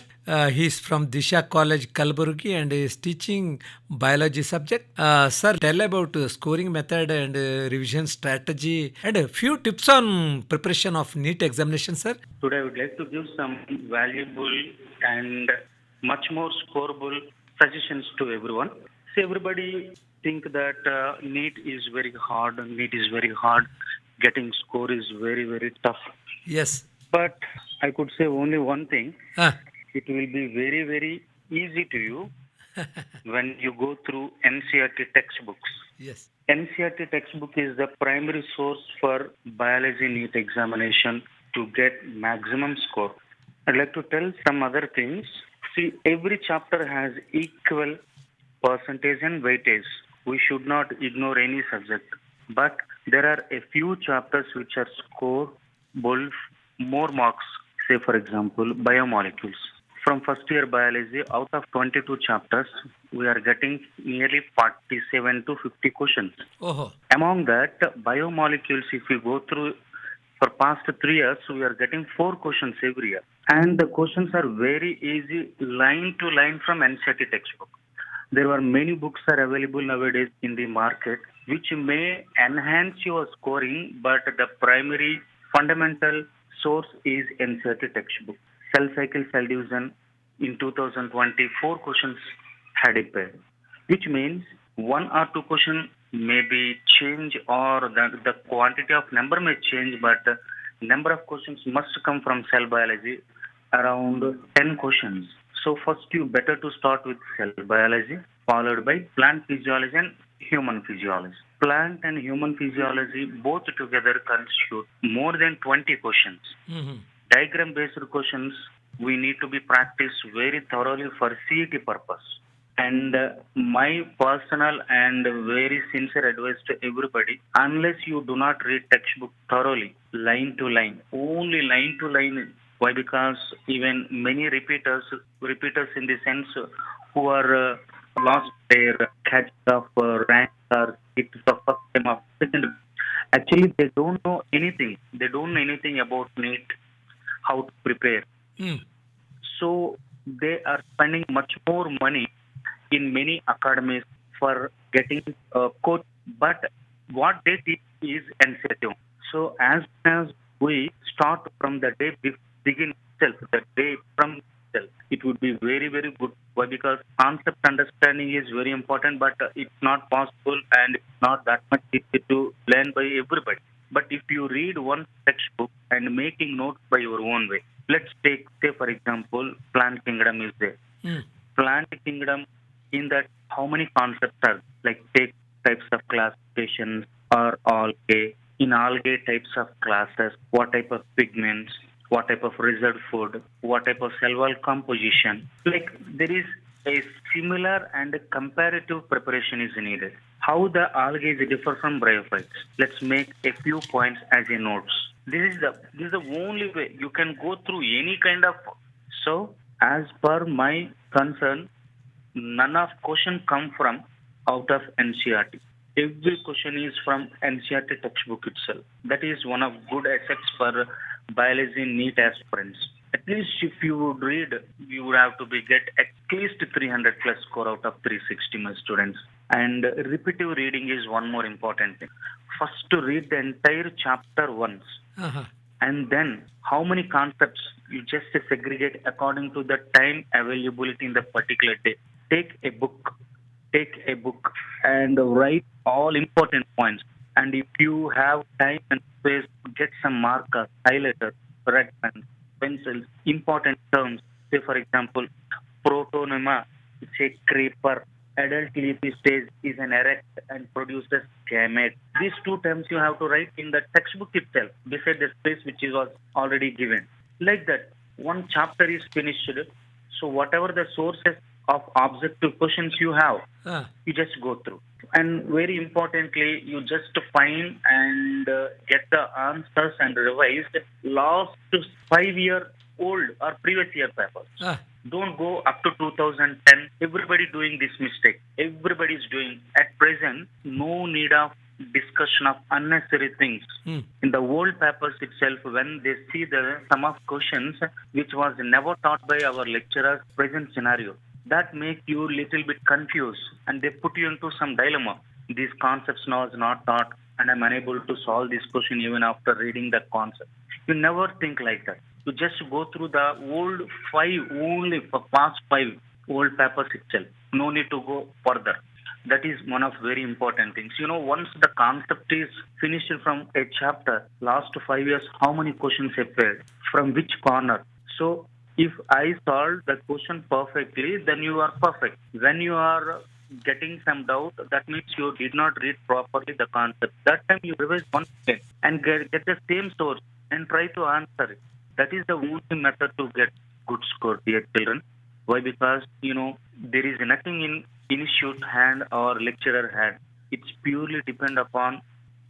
He is from Disha College, Kalaburagi, and is teaching biology subject. Sir, tell about scoring method and revision strategy and a few tips on preparation of NEET examination, sir. Today I would like to give some valuable and much more scoreable suggestions to everyone. See, everybody think that NEET is very hard. Getting score is very, very tough. Yes. But I could say only one thing. It will be very, very easy to you when you go through NCERT textbooks. Yes. NCERT textbook is the primary source for biology NEET examination to get maximum score. I'd like to tell some other things. See, every chapter has equal percentage and weightage. We should not ignore any subject. But there are a few chapters which are scoreable more marks. Say, for example, biomolecules. From first year biology, out of 22 chapters, we are getting nearly 47 to 50 questions. Among that, biomolecules, if we go through for past 3 years, we are getting 4 questions every year. And the questions are very easy, line to line from NCERT textbook. There are many books are available nowadays in the market which may enhance your scoring, but the primary fundamental source is NCERT textbook. Cell cycle, cell division in 2024 questions had a pair, which means one or two question may be change or the quantity of number may change, but number of questions must come from cell biology, around 10 questions. So first you better to start with cell biology, followed by plant physiology and human physiology. Plant and human physiology both together constitute more than 20 questions. Diagram based questions we need to be practiced very thoroughly for CET purpose. And my personal and very sincere advice to everybody, unless you do not read textbook thoroughly, line to line, only line to line. Why? Because even many repeaters in the sense who are lost their catch of rank or it for first time of second, actually they don't know anything. They don't know anything about NEET, how to prepare. So they are spending much more money in many academies for getting a coach, but what they teach is NCERT. So as we start from the day begin itself, the day from itself, it would be very, very good. Why? Because concept understanding is very important, but it's not possible and it's not that much easy to learn by everybody. But if you read one textbook and making notes by your own way, let's take, say for example, plant kingdom is there. Plant kingdom, in that how many concepts are, like take types of classifications or algae, in algae types of classes, what type of pigments, what type of reserved food, what type of cell wall composition. Like there is a similar and a comparative preparation is needed. How the algae is differ from bryophytes. Let's make a few points as a notes. This is the only way you can go through any kind of. So as per my concern, none of question come from out of NCERT. Every question is from NCERT textbook itself. That is one of good assets for biology NEET aspirants. At least if you would read, you would have to get at least 300 plus score out of 360, my students. And repetitive reading is one more important thing. First to read the entire chapter once. And then how many concepts you just segregate according to the time availability in the particular day. Take a book and write all important points. And if you have time and space, get some markers, highlighters, red pens, pencils, important terms. Say for example, protonema, it's a creeper. Adult leafy stage is an erect and produces gamete. These two terms you have to write in the textbook itself, beside the space which was already given. Like that, one chapter is finished. So whatever the sources of objective questions you have, you just go through. And very importantly, you just find and get the answers and revise last 5 year old or previous year papers. Don't go up to 2010. Everybody doing this mistake. Everybody is doing. At present, no need of discussion of unnecessary things. In the old papers itself, when they see the sum of questions which was never taught by our lecturers, present scenario, that make you little bit confused and they put you into some dilemma. These concepts now is not taught and I'm unable to solve this question even after reading the concept. You never think like that. You just go through the old only for past 5 old papers itself. No need to go further. That is one of very important things. Once the concept is finished from a chapter, last 5 years, how many questions appeared? From which corner? So if I solve the question perfectly, then you are perfect. When you are getting some doubt, that means you did not read properly the concept. That time you revise once again and get the same source and try to answer it. That is the only method to get good score, dear children. Why? Because, there is nothing in institute hand or lecturer hand. It's purely depend upon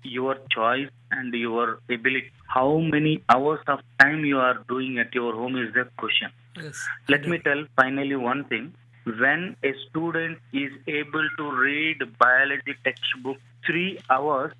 your choice and your ability. How many hours of time you are doing at your home is the question. Yes. Let me tell finally one thing. When a student is able to read biology textbook 3 hours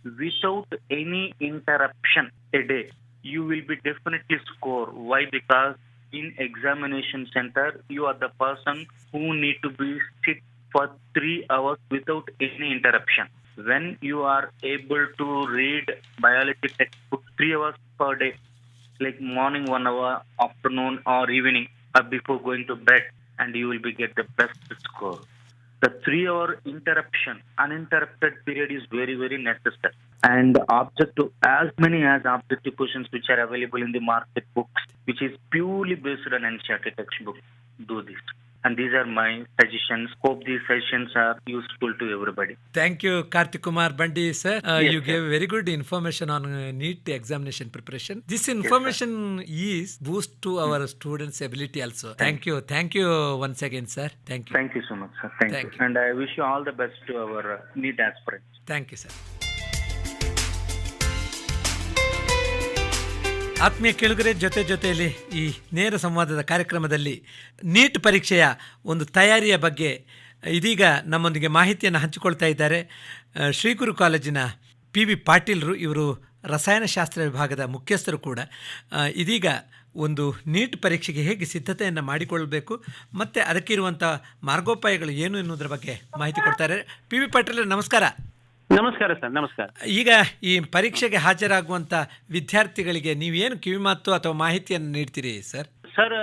without any interruption a day, you will be definitely score. Why? Because in examination center, you are the person who need to be sit for 3 hours without any interruption. When you are able to read biology textbook 3 hours per day, like morning 1 hour, afternoon or evening, or before going to bed, and you will be get the best score. The 3 hour uninterrupted period is very, very necessary. And as many as objective questions which are available in the market books, which is purely based on NCERT textbook, do this. And these are my suggestions. Hope these suggestions are useful to everybody. Thank you, Karthik Kumar Bandi, sir. Yes, You sir. gave very good information on NEET examination preparation. This information is boost to our students' ability also. Thank you once again, sir. Thank you. Thank you so much, sir. Thank you. And I wish you all the best to our NEET aspirants. Thank you, sir. ಆತ್ಮೀಯ ಕೇಳುಗರೆ, ಜೊತೆಯಲ್ಲಿ ಈ ನೇರ ಸಂವಾದದ ಕಾರ್ಯಕ್ರಮದಲ್ಲಿ neat ಪರೀಕ್ಷೆಯ ಒಂದು ತಯಾರಿಯ ಬಗ್ಗೆ ಇದೀಗ ನಮ್ಮೊಂದಿಗೆ ಮಾಹಿತಿಯನ್ನು ಹಂಚಿಕೊಳ್ತಾ ಇದ್ದಾರೆ ಶ್ರೀಗುರು ಕಾಲೇಜಿನ PV ಪಾಟೀಲ್ರು. ಇವರು ರಸಾಯನಶಾಸ್ತ್ರ ವಿಭಾಗದ ಮುಖ್ಯಸ್ಥರು ಕೂಡ. ಇದೀಗ ಒಂದು ನೀಟ್ ಪರೀಕ್ಷೆಗೆ ಹೇಗೆ ಸಿದ್ಧತೆಯನ್ನು ಮಾಡಿಕೊಳ್ಳಬೇಕು ಮತ್ತು ಅದಕ್ಕಿರುವಂಥ ಮಾರ್ಗೋಪಾಯಗಳು ಏನು ಎನ್ನುವುದರ ಬಗ್ಗೆ ಮಾಹಿತಿ ಕೊಡ್ತಾರೆ. PV ಪಾಟೀಲ್, ನಮಸ್ಕಾರ. ನಮಸ್ಕಾರ ಸರ್. ನಮಸ್ಕಾರ. ಈಗ ಈ ಪರೀಕ್ಷೆಗೆ ಹಾಜರಾಗುವಂತ ವಿದ್ಯಾರ್ಥಿಗಳಿಗೆ ನೀವೇನು ಕಿವಿಮಾತು ಅಥವಾ ಮಾಹಿತಿಯನ್ನು ನೀಡ್ತೀರಿ ಸರ್? ಸರ್,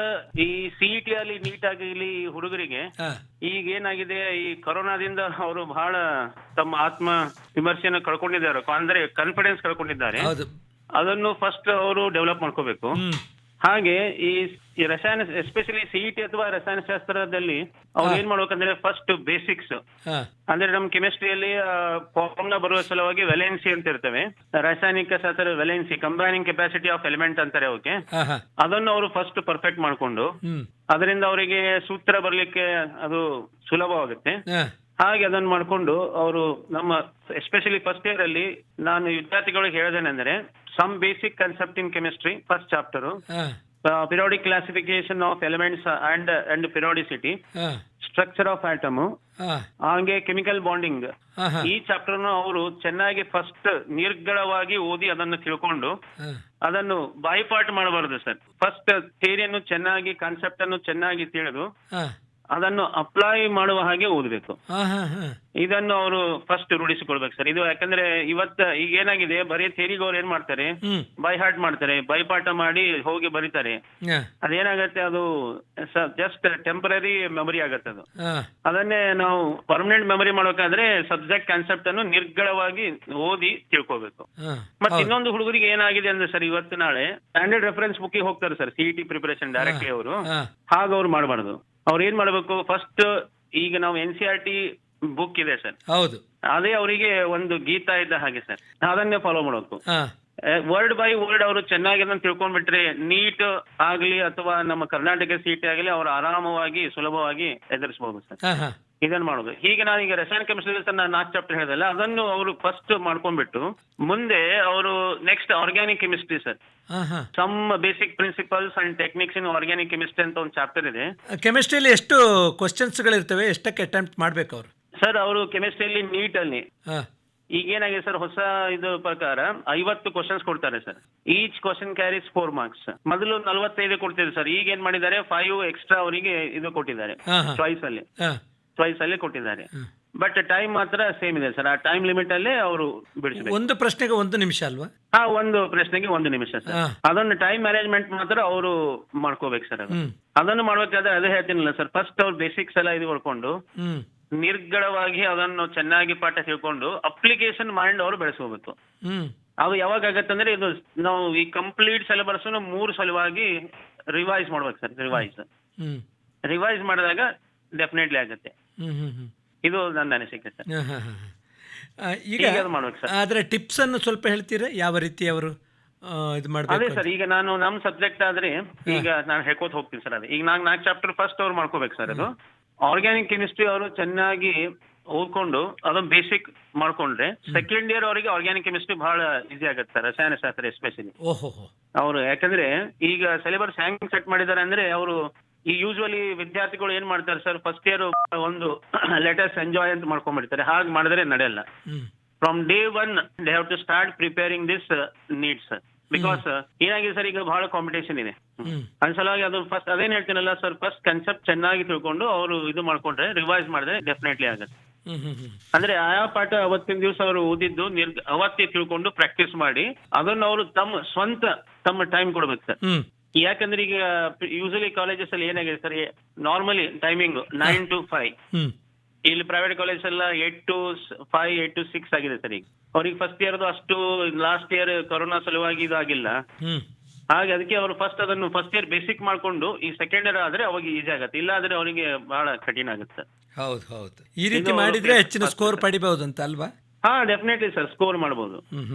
ಈ CET ಅಲ್ಲಿ ನೀಟ್ ಆಗಲಿ ಹುಡುಗರಿಗೆ ಈಗ ಏನಾಗಿದೆ, ಈ ಕೊರೋನಾದಿಂದ ಅವರು ಬಹಳ ತಮ್ಮ ಆತ್ಮ ವಿಮರ್ಶೆಯನ್ನು ಕಳ್ಕೊಂಡಿದ್ದಾರೆ, ಅಂದ್ರೆ ಕಾನ್ಫಿಡೆನ್ಸ್ ಕಳ್ಕೊಂಡಿದ್ದಾರೆ. ಅದನ್ನು ಫಸ್ಟ್ ಅವರು ಡೆವಲಪ್ ಮಾಡ್ಕೋಬೇಕು. ಹಾಗೆ ಈ ರಸಾಯನ, ಎಸ್ಪೆಷಲಿ CET ಅಥವಾ ರಸಾಯನಶಾಸ್ತ್ರದಲ್ಲಿ ಅವ್ರು ಏನ್ ಮಾಡ್ಬೇಕಂದ್ರೆ ಫಸ್ಟ್ ಬೇಸಿಕ್ಸ್, ಅಂದ್ರೆ ನಮ್ ಕೆಮಿಸ್ಟ್ರಿಯಲ್ಲಿ ಫಾರ್ಮುಲಾ ಬರುವ ಸಲುವಾಗಿ ವೆಲೆನ್ಸಿ ಅಂತ ಇರ್ತವೆ. ರಾಸಾಯನಿಕ ಶಾಸ್ತ್ರ valency, combining capacity of element ಅಂತಾರೆ ಅವಕ್ಕೆ. ಅದನ್ನು ಅವರು ಫಸ್ಟ್ ಪರ್ಫೆಕ್ಟ್ ಮಾಡ್ಕೊಂಡು ಅದರಿಂದ ಅವರಿಗೆ ಸೂತ್ರ ಬರ್ಲಿಕ್ಕೆ ಅದು ಸುಲಭವಾಗುತ್ತೆ. ಹಾಗೆ ಅದನ್ನ ಮಾಡ್ಕೊಂಡು ಅವರು ನಮ್ಮ ಎಸ್ಪೆಷಲಿ ಫಸ್ಟ್ ಇಯರ್ ಅಲ್ಲಿ ನಾನು ವಿದ್ಯಾರ್ಥಿಗಳಿಗೆ ಹೇಳೋದೇನೆಂದ್ರೆ, some basic concept in chemistry first chapter, periodic classification of elements and periodicity, structure of atom, ಹಾಗೆ ಕೆಮಿಕಲ್ ಬಾಂಡಿಂಗ್. ಈ ಚಾಪ್ಟರ್ ಅವರು ಚೆನ್ನಾಗಿ ಫಸ್ಟ್ ನಿರ್ಗಳವಾಗಿ ಓದಿ ಅದನ್ನು ತಿಳ್ಕೊಂಡು ಅದನ್ನು ಬಾಯ್ಪಾಠ ಮಾಡಬಾರದು ಸರ್. ಫಸ್ಟ್ ಥಿಯರಿಯನ್ನು ಚೆನ್ನಾಗಿ, ಕಾನ್ಸೆಪ್ಟ್ ಅನ್ನು ಚೆನ್ನಾಗಿ ತಿಳಿದು ಅದನ್ನು ಅಪ್ಲೈ ಮಾಡುವ ಹಾಗೆ ಓದಬೇಕು. ಇದನ್ನು ಅವರು ಫಸ್ಟ್ ರೂಢಿಸಿಕೊಳ್ಬೇಕು ಸರ್. ಇದು ಯಾಕಂದ್ರೆ ಈಗ ಏನಾಗಿದೆ, ಬರೀ ಥಿಯರಿಗೆ ಅವ್ರು ಏನ್ ಮಾಡ್ತಾರೆ, ಬೈ ಹಾರ್ಟ್ ಮಾಡ್ತಾರೆ, ಬೈಪಾಠ ಮಾಡಿ ಹೋಗಿ ಬರೀತಾರೆ. ಅದೇನಾಗತ್ತೆ, ಅದು ಜಸ್ಟ್ ಟೆಂಪರರಿ ಮೆಮೊರಿ ಆಗತ್ತೆ. ಅದು ಅದನ್ನೇ ನಾವು ಪರ್ಮನೆಂಟ್ ಮೆಮೊರಿ ಮಾಡ್ಬೇಕಾದ್ರೆ ಸಬ್ಜೆಕ್ಟ್ ಕಾನ್ಸೆಪ್ಟ್ ಅನ್ನು ನಿರ್ಗಳವಾಗಿ ಓದಿ ತಿಳ್ಕೋಬೇಕು. ಮತ್ತೆ ಇನ್ನೊಂದು ಹುಡುಗರಿಗೆ ಏನಾಗಿದೆ ಅಂದ್ರೆ ಸರ್, ಇವತ್ತು ನಾಳೆ ಸ್ಟ್ಯಾಂಡರ್ಡ್ ರೆಫರೆನ್ಸ್ ಬುಕ್ಗೆ ಹೋಗ್ತಾರೆ ಸರ್, CET ಪ್ರಿಪರೇಷನ್ ಡೈರೆಕ್ಟ್ಲಿ ಅವರು. ಹಾಗ ಅವ್ರು ಮಾಡಬಾರ್ದು. ಅವ್ರು ಏನ್ ಮಾಡ್ಬೇಕು, ಫಸ್ಟ್ ಈಗ ನಾವು NCERT ಬುಕ್ ಇದೆ ಸರ್, ಹೌದು, ಅದೇ ಅವರಿಗೆ ಒಂದು ಗೀತಾ ಇದ್ದ ಹಾಗೆ ಸರ್, ಅದನ್ನೇ ಫಾಲೋ ಮಾಡಬೇಕು. ವರ್ಡ್ ಬೈ ವರ್ಡ್ ಅವರು ಚೆನ್ನಾಗಿ ಅದನ್ನ ತಿಳ್ಕೊಂಡ್ಬಿಟ್ರೆ ನೀಟ್ ಆಗ್ಲಿ ಅಥವಾ ನಮ್ಮ ಕರ್ನಾಟಕ CET ಆಗಲಿ ಅವ್ರು ಆರಾಮವಾಗಿ ಸುಲಭವಾಗಿ ಎದುರಿಸಬಹುದು ಸರ್. ಇದನ್ನ ಮಾಡೋದು. ಹೀಗೆ ನಾನೀಗ ರಸಾಯನ ಕೆಮಿಸ್ಟ್ರಿ ನಾನು 4 ಚಾಪ್ಟರ್ ಹೇಳಿದಲ್ಲ, ಅದನ್ನು ಅವರು ಫಸ್ಟ್ ಮಾಡ್ಕೊಂಡ್ಬಿಟ್ಟು ಮುಂದೆ ಅವರು next organic chemistry sir, some basic principles and techniques in organic chemistry ಅಂತ ಒಂದು ಚಾಪ್ಟರ್ ಇದೆ. ಕೆಮಿಸ್ಟ್ರಿಯಲ್ಲಿ ಎಷ್ಟು ಕ್ವಶನ್ಸ್ ಗಳಿರ್ತವೆ, ಎಷ್ಟಕ್ಕೆ ಅಟೆಂಪ್ಟ್ ಮಾಡ್ಬೇಕು ಅವರು ಸರ್? ಅವರು ಕೆಮಿಸ್ಟ್ರಿಯಲ್ಲಿ ನೀಟ್ ಅಲ್ಲಿ ಈಗ ಏನಾಗಿದೆ ಸರ್, ಹೊಸ ಇದು ಪ್ರಕಾರ 50 ಕ್ವಶನ್ಸ್ ಕೊಡ್ತಾರೆ sir. Each question carries 4 marks. ಮೊದಲು 45 ಕೊಡ್ತಿದ್ರು ಸರ್, ಈಗ ಏನ್ ಮಾಡಿದ್ದಾರೆ 5 ಎಕ್ಸ್ಟ್ರಾ ಅವರಿಗೆ ಇದು ಕೊಟ್ಟಿದ್ದಾರೆ, ಚಾಯ್ಸ್ ಅಲ್ಲಿ ಕೊಟ್ಟಿದ್ದಾರೆ. ಬಟ್ ಟೈಮ್ ಮಾತ್ರ ಸೇಮ್ ಇದೆ ಸರ್. ಆ ಟೈಮ್ ಲಿಮಿಟ್ ಅಲ್ಲೇ ಅವರು ಬಿಡಿಸಬೇಕು. ಒಂದು ಪ್ರಶ್ನೆಗೆ 1 ನಿಮಿಷ ಅಲ್ವಾ? ಒಂದು ಪ್ರಶ್ನೆಗೆ 1 ನಿಮಿಷ ಸರ್. ಅದನ್ನು ಟೈಮ್ ಮ್ಯಾನೇಜ್ಮೆಂಟ್ ಮಾತ್ರ ಅವರು ಮಾಡ್ಕೋಬೇಕು ಸರ್. ಅದನ್ನು ಮಾಡ್ಬೇಕಾದ್ರೆ ಅದೇ ಹೇಳ್ತೀನಲ್ಲ ಸರ್, ಫಸ್ಟ್ ಅವ್ರು ಬೇಸಿಕ್ಸ್ ಎಲ್ಲ ಇದು ಮಾಡ್ಕೊಂಡು ನಿರ್ಗಳವಾಗಿ ಅದನ್ನು ಚೆನ್ನಾಗಿ ಪಾಠ ತಿಳ್ಕೊಂಡು ಅಪ್ಲಿಕೇಶನ್ ಮೈಂಡ್ ಅವರು ಬೆಳೆಸ್ಕೋಬೇಕು. ಅದು ಯಾವಾಗ ಆಗತ್ತಂದ್ರೆ, ಇದು ನಾವು ಈ ಕಂಪ್ಲೀಟ್ ಸಿಲೆಬಸ್ 3 ಸಲುವಾಗಿ ರಿವೈಸ್ ಮಾಡ್ಬೇಕು ಸರ್. ರಿವೈಸ್ ಮಾಡಿದಾಗ ಡೆಫಿನೆಟ್ಲಿ ಆಗತ್ತೆ. ಇದು ನನ್ನ ಅನಿಸಿಕೆ ಸರ್. ಈಗ ಅದರ ಟಿಪ್ಸ್ ಅನ್ನು ಸ್ವಲ್ಪ ಹೇಳ್ತೀರಾ, ಯಾವ ರೀತಿ ಅವರು ಇದು ಮಾಡ್ಬೇಕು? ಅದೇ ಸರ್, ಈಗ ನಾನು ನಮ್ ಸಬ್ಜೆಕ್ಟ್ ಆದ್ರೆ ಈಗ ನಾನು ಹೇಳ್ಕೋತ ಹೋಗ್ತೀನಿ ಸರ್. ಅದೇ ಈಗ ನಾನು 4 ಚಾಪ್ಟರ್ ಫಸ್ಟ್ ಅವ್ರು ಮಾಡ್ಕೋಬೇಕು ಸರ್. ಅದು ಆರ್ಗ್ಯಾನಿಕ್ ಕೆಮಿಸ್ಟ್ರಿ ಅವರು ಚೆನ್ನಾಗಿ ಓದ್ಕೊಂಡು ಅದೊಂದು ಬೇಸಿಕ್ ಮಾಡ್ಕೊಂಡ್ರೆ ಸೆಕೆಂಡ್ ಇಯರ್ ಅವರಿಗೆ ಆರ್ಗ್ಯಾನಿಕ್ ಕೆಮಿಸ್ಟ್ರಿ ಬಹಳ ಈಸಿ ಆಗುತ್ತೆ ಸರ್, ರಸಾಯನಶಾಸ್ತ್ರ ಎಸ್ಪೆಷಲಿ. ಅವರು ಯಾಕಂದ್ರೆ ಈಗ ಸಿಲೆಬಸ್ ಹ್ಯಾಂಗ್ ಸೆಟ್ ಮಾಡಿದ್ದಾರೆ ಅಂದ್ರೆ, ಅವರು ಈ ಯೂಶುವಲಿ ವಿದ್ಯಾರ್ಥಿಗಳು ಏನ್ ಮಾಡ್ತಾರೆ ಸರ್, ಫಸ್ಟ್ ಇಯರ್ ಒಂದು ಲೆಟಸ್ ಎಂಜಾಯ್ ಅಂತ ಮಾಡ್ಕೊಂಡ್ಬಿಡ್ತಾರೆ. ಹಾಗೆ ಮಾಡಿದ್ರೆ ನಡೆಯಲ್ಲ. From day 1 they have to start preparing this needs. Because ಏನಾಗಿದೆ ಸರ್, ಈಗ ಬಹಳ ಕಾಂಪಿಟೇಷನ್ ಇದೆ. ಅನ್ಸಲಾಗಿ ಅದು ಫಸ್ಟ್ ಅದೇನ್ ಹೇಳ್ತೀನಲ್ಲ ಸರ್, ಫಸ್ಟ್ ಕನ್ಸೆಪ್ಟ್ ಚೆನ್ನಾಗಿ ತಿಳ್ಕೊಂಡು ಅವರು ಇದು ಮಾಡ್ಕೊಂಡ್ರೆ, ರಿವೈಸ್ ಮಾಡಿದ್ರೆ ಡೆಫಿನೆಟ್ಲಿ ಆಗುತ್ತೆ. ಅಂದ್ರೆ ಆಯಾ ಪಾಠ ಅವತ್ತಿನ ದಿವಸ ಅವರು ಓದಿದ್ದು ಅವತ್ತೇ ತಿಳ್ಕೊಂಡು ಪ್ರಾಕ್ಟೀಸ್ ಮಾಡಿ ಅದನ್ನ ಅವರು ತಮ್ಮ ಟೈಮ್ ಕೊಡ್ಬೇಕು ಸರ್. ಯಾಕಂದ್ರೆ ಈಗ ಯೂಶಲಿ ಕಾಲೇಜಸ್ ಅಲ್ಲಿ ಏನಾಗಿದೆ ಸರ್, ನಾರ್ಮಲಿ ಟೈಮಿಂಗ್ 9 to 5. ಇಲ್ಲಿ ಪ್ರೈವೇಟ್ ಕಾಲೇಜ್ ಎಲ್ಲ 8 to 5, 8 to 6 ಆಗಿದೆ ಸರ್. ಈಗ ಅವ್ರಿಗೆ ಫಸ್ಟ್ ಇಯರ್ದು ಅಷ್ಟು, ಲಾಸ್ಟ್ ಇಯರ್ ಕೊರೋನಾ ಸಲುವಾಗಿ ಇದಾಗಿಲ್ಲ. ಹಾಗೆ ಅದಕ್ಕೆ ಅವರು ಫಸ್ಟ್ ಇಯರ್ ಬೇಸಿಕ್ ಮಾಡ್ಕೊಂಡು ಈ ಸೆಕೆಂಡ್ ಇಯರ್ ಆದ್ರೆ ಅವಾಗ ಈಸಿ ಆಗುತ್ತೆ, ಇಲ್ಲ ಆದ್ರೆ ಅವರಿಗೆ ಬಹಳ ಕಠಿಣ ಆಗುತ್ತೆ. ಹೌದು ಹೌದು, ಈ ರೀತಿ ಮಾಡಿದ್ರೆ ಹೆಚ್ಚಿನ ಸ್ಕೋರ್ ಪಡಿಬಹುದು ಅಂತ ಅಲ್ವಾ? ಹಾ, ಡೆಫಿನೆಟ್ಲಿ ಸರ್, ಸ್ಕೋರ್ ಮಾಡಬಹುದು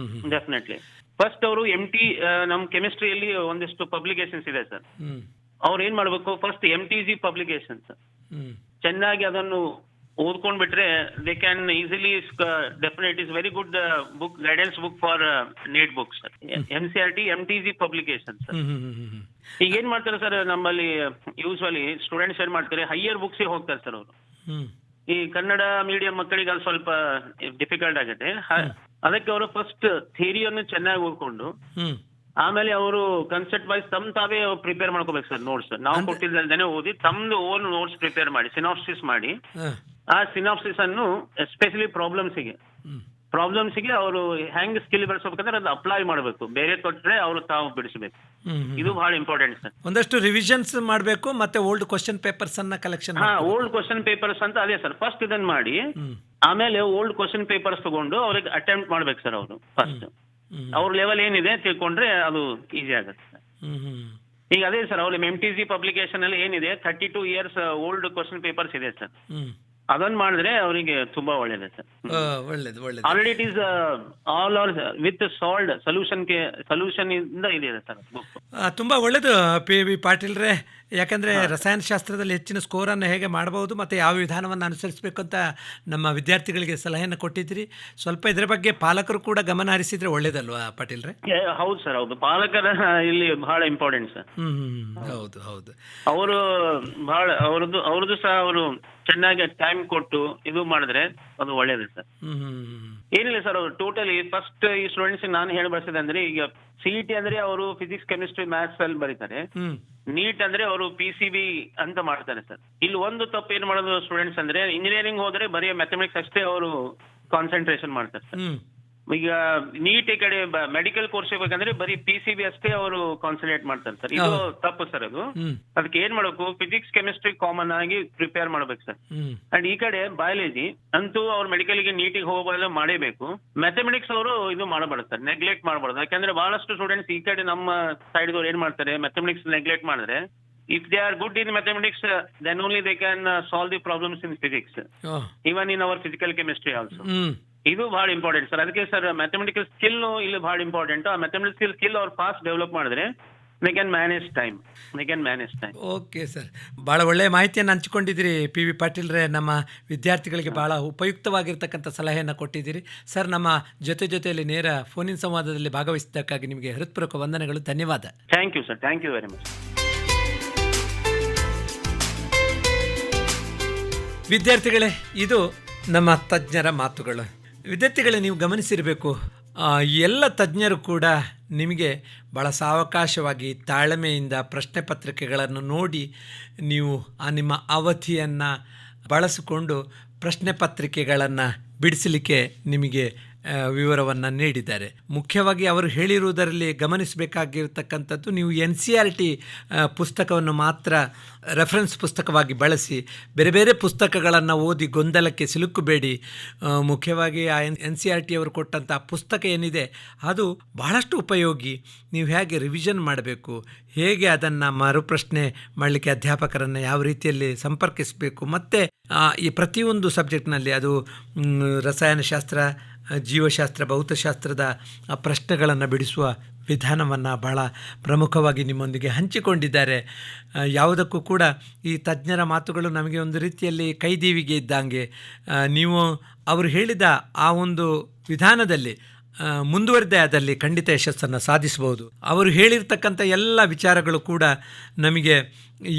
ಡೆಫಿನೆಟ್ಲಿ. ಫಸ್ಟ್ ಅವರು MT ನಮ್ ಕೆಮಿಸ್ಟ್ರಿಯಲ್ಲಿ ಒಂದಿಷ್ಟು ಪಬ್ಲಿಕೇಶನ್ಸ್ ಇದೆ ಸರ್. ಅವ್ರು ಏನ್ ಮಾಡ್ಬೇಕು, ಫಸ್ಟ್ MTG ಪಬ್ಲಿಕೇಶನ್ಸ್ ಚೆನ್ನಾಗಿ ಅದನ್ನು ಓದ್ಕೊಂಡ್ ಬಿಟ್ರೆ they can easily definite is very good book, guidance book for neat books, NCERT MTG publications. ಈಗ ಏನ್ ಮಾಡ್ತಾರೆ ಸರ್, ನಮ್ಮಲ್ಲಿ ಯೂಶುವಲಿ ಸ್ಟೂಡೆಂಟ್ಸ್ ಏನ್ ಮಾಡ್ತಾರೆ, ಹೈಯರ್ ಬುಕ್ಸ್ ಹೋಗ್ತಾರೆ ಸರ್ ಅವರು. ಈ ಕನ್ನಡ ಮೀಡಿಯಂ ಮಕ್ಕಳಿಗೆ ಅದು ಸ್ವಲ್ಪ ಡಿಫಿಕಲ್ಟ್ ಆಗುತ್ತೆ. ಅದಕ್ಕೆ ಅವರು ಫಸ್ಟ್ ಥಿಯರಿಯನ್ನು ಚೆನ್ನಾಗಿ ಓದ್ಕೊಂಡು ಆಮೇಲೆ ಅವರು ಕನ್ಸೆಪ್ಟ್ ವೈಸ್ ತಾವೇ ಪ್ರಿಪೇರ್ ಮಾಡ್ಕೋಬೇಕು ಸರ್. ನೋಟ್ಸ್ ನಾವು ಕೊಟ್ಟಿದ್ದಲ್ದೇನೆ ಓದಿ ತಮ್ದು ಓನ್ ನೋಟ್ಸ್ ಪ್ರಿಪೇರ್ ಮಾಡಿ, ಸಿನಾಪ್ಸಿಸ್ ಮಾಡಿ, ಆ ಸಿನಾಪ್ಸಿಸ್ ಅನ್ನು ಎಸ್ಪೆಷಲಿ ಪ್ರಾಬ್ಲಮ್ಸ್ಗೆ ಅವರು ಹೆಂಗ್ ಸ್ಕಿಲ್ ಬೆಳೆಸಬೇಕಂದ್ರೆ ಅದು ಅಪ್ಲೈ ಮಾಡಬೇಕು, ಬೇರೆ ಕೊಟ್ರೆ ಅವರು ತಾವು ಬಿಡಿಸಬೇಕು. ಇದು ಬಹಳ ಇಂಪಾರ್ಟೆಂಟ್ ಸರ್. ಒಂದಷ್ಟು ರಿವಿಷನ್ಸ್ ಮಾಡಬೇಕು, ಮತ್ತೆ ಓಲ್ಡ್ ಕ್ವಶನ್ ಪೇಪರ್ಸ್ ಅನ್ನ ಕಲೆಕ್ಷನ್. ಓಲ್ಡ್ ಕ್ವಶನ್ ಪೇಪರ್ಸ್ ಅಂತ ಅದೇ ಸರ್, ಫಸ್ಟ್ ಇದನ್ನ ಮಾಡಿ ಆಮೇಲೆ ಓಲ್ಡ್ ಕ್ವಶನ್ ಪೇಪರ್ಸ್ ತಗೊಂಡು ಅವ್ರಿಗೆ ಅಟೆಂಪ್ಟ್ ಮಾಡ್ಬೇಕು ಸರ್. ಅವರು ಫಸ್ಟ್ ಅವ್ರ ಲೆವೆಲ್ ಏನಿದೆ ತಿಳ್ಕೊಂಡ್ರೆ ಅದು ಈಸಿ ಆಗುತ್ತೆ ಸರ್. ಈಗ ಅದೇ ಸರ್, ಅವ್ರ MTG ಪಬ್ಲಿಕೇಶನ್ ಅಲ್ಲಿ ಏನಿದೆ 32 years ಓಲ್ಡ್ ಕ್ವಶನ್ ಪೇಪರ್ಸ್ ಇದೆ ಸರ್. ಅದನ್ನ ಮಾಡಿದ್ರೆ ಅವರಿಗೆ ತುಂಬಾ ಒಳ್ಳೇದೆ sir. Already it is all are with sold solution ಇಂದ ಇದೆ ಸರ್ ಬುಕ್. ತುಂಬಾ ಒಳ್ಳೇದು PV ಪಾಟೀಲ್ರೆ. ಯಾಕಂದರೆ ರಸಾಯನಶಾಸ್ತ್ರದಲ್ಲಿ ಹೆಚ್ಚಿನ ಸ್ಕೋರನ್ನು ಹೇಗೆ ಮಾಡಬಹುದು ಮತ್ತು ಯಾವ ವಿಧಾನವನ್ನು ಅನುಸರಿಸಬೇಕು ಅಂತ ನಮ್ಮ ವಿದ್ಯಾರ್ಥಿಗಳಿಗೆ ಸಲಹೆಯನ್ನು ಕೊಟ್ಟಿದ್ದೀರಿ. ಸ್ವಲ್ಪ ಇದರ ಬಗ್ಗೆ ಪಾಲಕರು ಕೂಡ ಗಮನ ಹರಿಸಿದ್ರೆ ಒಳ್ಳೇದಲ್ವಾ ಪಾಟೀಲ್ರೆ? ಹೌದು ಸರ್, ಹೌದು, ಪಾಲಕರ ಇಲ್ಲಿ ಬಹಳ ಇಂಪಾರ್ಟೆಂಟ್ ಸರ್. ಹೌದು ಹೌದು, ಅವರು ಬಹಳ ಅವ್ರದ್ದು ಸಹ ಅವರು ಚೆನ್ನಾಗಿ ಟೈಮ್ ಕೊಟ್ಟು ಇದು ಮಾಡಿದ್ರೆ ಅದು ಒಳ್ಳೇದು ಸರ್. ಏನಿಲ್ಲ ಸರ್, ಅವರು ಟೋಟಲಿ ಫಸ್ಟ್ ಈ ಸ್ಟೂಡೆಂಟ್ಸ್ ನಾನು ಹೇಳಿ ಬಳಸಿದೆ ಅಂದ್ರೆ, ಈಗ CET ಅಂದ್ರೆ ಅವರು ಫಿಸಿಕ್ಸ್, ಕೆಮಿಸ್ಟ್ರಿ, ಮ್ಯಾಥ್ಸ್ ಅಲ್ಲಿ ಬರೀತಾರೆ. ನೀಟ್ ಅಂದ್ರೆ ಅವರು PCB ಅಂತ ಮಾಡ್ತಾರೆ ಸರ್. ಇಲ್ಲಿ ಒಂದು ತಪ್ಪು ಏನ್ ಮಾಡೋದು ಸ್ಟೂಡೆಂಟ್ಸ್ ಅಂದ್ರೆ, ಇಂಜಿನಿಯರಿಂಗ್ ಹೋದ್ರೆ ಬರೀ ಮ್ಯಾಥಮೆಟಿಕ್ಸ್ ಅಷ್ಟೇ ಅವರು ಕಾನ್ಸಂಟ್ರೇಷನ್ ಮಾಡ್ತಾರೆ ಸರ್. ಈಗ ನೀಟ್ ಈ ಕಡೆ ಮೆಡಿಕಲ್ ಕೋರ್ಸ್ ಬೇಕಂದ್ರೆ ಬರೀ PCB ಅಷ್ಟೇ ಅವರು ಕಾನ್ಸಂಟ್ರೇಟ್ ಮಾಡ್ತಾರೆ ಸರ್. ಇದು ತಪ್ಪು ಸರ್. ಅದಕ್ಕೆ ಏನ್ ಮಾಡ್ಬೇಕು, ಫಿಸಿಕ್ಸ್, ಕೆಮಿಸ್ಟ್ರಿ ಕಾಮನ್ ಆಗಿ ಪ್ರಿಪೇರ್ ಮಾಡ್ಬೇಕು ಸರ್. ಅಂಡ್ ಈ ಕಡೆ ಬಯಾಲಜಿ ಅಂತೂ ಅವ್ರ ಮೆಡಿಕಲ್ಗೆ ನೀಟಿಗೆ ಹೋಗೋಲ್ಲ ಮಾಡೇಬೇಕು. ಮ್ಯಾಥಮೆಟಿಕ್ಸ್ ಅವರು ಇದು ಮಾಡಬಾರ್ದು ಸರ್, ನೆಗ್ಲೆಕ್ಟ್ ಮಾಡಬಾರ್ದು. ಯಾಕಂದ್ರೆ ಬಹಳಷ್ಟು ಸ್ಟೂಡೆಂಟ್ಸ್ ಈ ಕಡೆ ನಮ್ಮ ಸೈಡ್ ದವ್ರು ಏನ್ ಮಾಡ್ತಾರೆ, ಮ್ಯಾಥಮೆಟಿಕ್ಸ್ ನೆಗ್ಲೆಕ್ಟ್ ಮಾಡಿದ್ರೆ, if they are good in mathematics, then only they can solve the problems in physics, even in our physical chemistry also. ಇದು ಬಹಳ ಇಂಪಾರ್ಟೆಂಟ್ ಸರ್. ಅದಕ್ಕೆ ಸರ್ ಮ್ಯಾಥಮೆಟಿಕಲ್ ಸ್ಕಿಲ್ ಇಲ್ಲಿ ಬಹಳ ಇಂಪಾರ್ಟೆಂಟ್. ಆ ಮ್ಯಾಥಮೆಟಿಕಲ್ ಸ್ಕಿಲ್ ಅವ್ರು fast develop ಮಾಡಿದ್ರೆ they can manage time. Okay sir, ಭಾಳ ಒಳ್ಳೆಯ ಮಾಹಿತಿಯನ್ನು ಹಂಚಿಕೊಂಡಿದ್ದೀರಿ PV ಪಾಟೀಲ್ರೆ. ನಮ್ಮ ವಿದ್ಯಾರ್ಥಿಗಳಿಗೆ ಭಾಳ ಉಪಯುಕ್ತವಾಗಿರ್ತಕ್ಕಂಥ ಸಲಹೆಯನ್ನು ಕೊಟ್ಟಿದ್ದೀರಿ ಸರ್. ನಮ್ಮ ಜೊತೆಯಲ್ಲಿ ನೇರ ಫೋನಿನ ಸಂವಾದದಲ್ಲಿ ಭಾಗವಹಿಸಿದ್ದಕ್ಕಾಗಿ ನಿಮಗೆ ಹೃತ್ಪೂರ್ವಕ ವಂದನೆಗಳು, ಧನ್ಯವಾದ. Thank you sir, thank you very much. ವಿದ್ಯಾರ್ಥಿಗಳೇ, ಇದು ನಮ್ಮ ತಜ್ಞರ ಮಾತುಗಳು. ವಿದ್ಯಾರ್ಥಿಗಳೇ, ನೀವು ಗಮನಿಸಿರಬೇಕು, ಎಲ್ಲ ತಜ್ಞರು ಕೂಡ ನಿಮಗೆ ಭಾಳ ಸಾವಕಾಶವಾಗಿ ತಾಳ್ಮೆಯಿಂದ ಪ್ರಶ್ನೆ ಪತ್ರಿಕೆಗಳನ್ನು ನೋಡಿ ನೀವು ನಿಮ್ಮ ಅವಧಿಯನ್ನು ಬಳಸಿಕೊಂಡು ಪ್ರಶ್ನೆ ಪತ್ರಿಕೆಗಳನ್ನು ಬಿಡಿಸಲಿಕ್ಕೆ ನಿಮಗೆ ವಿವರವನ್ನು ನೀಡಿದ್ದಾರೆ. ಮುಖ್ಯವಾಗಿ ಅವರು ಹೇಳಿರುವುದರಲ್ಲಿ ಗಮನಿಸಬೇಕಾಗಿರ್ತಕ್ಕಂಥದ್ದು, ನೀವು NCERT ಪುಸ್ತಕವನ್ನು ಮಾತ್ರ ರೆಫರೆನ್ಸ್ ಪುಸ್ತಕವಾಗಿ ಬಳಸಿ ಬೇರೆ ಬೇರೆ ಪುಸ್ತಕಗಳನ್ನು ಓದಿ ಗೊಂದಲಕ್ಕೆ ಸಿಲುಕಬೇಡಿ. ಮುಖ್ಯವಾಗಿ ಆ NCERT ಅವರು ಕೊಟ್ಟಂಥ ಪುಸ್ತಕ ಏನಿದೆ ಅದು ಬಹಳಷ್ಟು ಉಪಯೋಗಿ. ನೀವು ಹೇಗೆ ರಿವಿಷನ್ ಮಾಡಬೇಕು, ಹೇಗೆ ಅದನ್ನು ಮರುಪ್ರಶ್ನೆ ಮಾಡಲಿಕ್ಕೆ ಅಧ್ಯಾಪಕರನ್ನು ಯಾವ ರೀತಿಯಲ್ಲಿ ಸಂಪರ್ಕಿಸಬೇಕು, ಮತ್ತು ಈ ಪ್ರತಿಯೊಂದು ಸಬ್ಜೆಕ್ಟ್ನಲ್ಲಿ ಅದು ರಸಾಯನಶಾಸ್ತ್ರ, ಜೀವಶಾಸ್ತ್ರ, ಭೌತಶಾಸ್ತ್ರದ ಪ್ರಶ್ನೆಗಳನ್ನು ಬಿಡಿಸುವ ವಿಧಾನವನ್ನು ಬಹಳ ಪ್ರಮುಖವಾಗಿ ನಿಮ್ಮೊಂದಿಗೆ ಹಂಚಿಕೊಂಡಿದ್ದಾರೆ. ಯಾವುದಕ್ಕೂ ಕೂಡ ಈ ತಜ್ಞರ ಮಾತುಗಳು ನಮಗೆ ಒಂದು ರೀತಿಯಲ್ಲಿ ಕೈದೀವಿಗೆ ಇದ್ದಂಗೆ. ನೀವು ಅವರು ಹೇಳಿದ ಆ ಒಂದು ವಿಧಾನದಲ್ಲಿ ಮುಂದುವರೆದೇ ಆದಲ್ಲಿ ಖಂಡಿತ ಯಶಸ್ಸನ್ನು ಸಾಧಿಸಬಹುದು. ಅವರು ಹೇಳಿರ್ತಕ್ಕಂಥ ಎಲ್ಲ ವಿಚಾರಗಳು ಕೂಡ ನಮಗೆ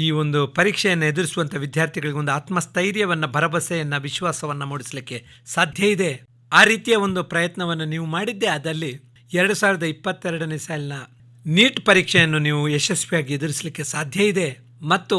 ಈ ಒಂದು ಪರೀಕ್ಷೆಯನ್ನು ಎದುರಿಸುವಂಥ ವಿದ್ಯಾರ್ಥಿಗಳಿಗೆ ಒಂದು ಆತ್ಮಸ್ಥೈರ್ಯವನ್ನು, ಭರವಸೆಯನ್ನು, ವಿಶ್ವಾಸವನ್ನು ಮೂಡಿಸಲಿಕ್ಕೆ ಸಾಧ್ಯ ಇದೆ. ಆ ರೀತಿಯ ಒಂದು ಪ್ರಯತ್ನವನ್ನು ನೀವು ಮಾಡಿದ್ದೇ ಆದಲ್ಲಿ 2022ನೇ ಸಾಲಿನ ನೀಟ್ ಪರೀಕ್ಷೆಯನ್ನು ನೀವು ಯಶಸ್ವಿಯಾಗಿ ಎದುರಿಸಲಿಕ್ಕೆ ಸಾಧ್ಯ ಇದೆ ಮತ್ತು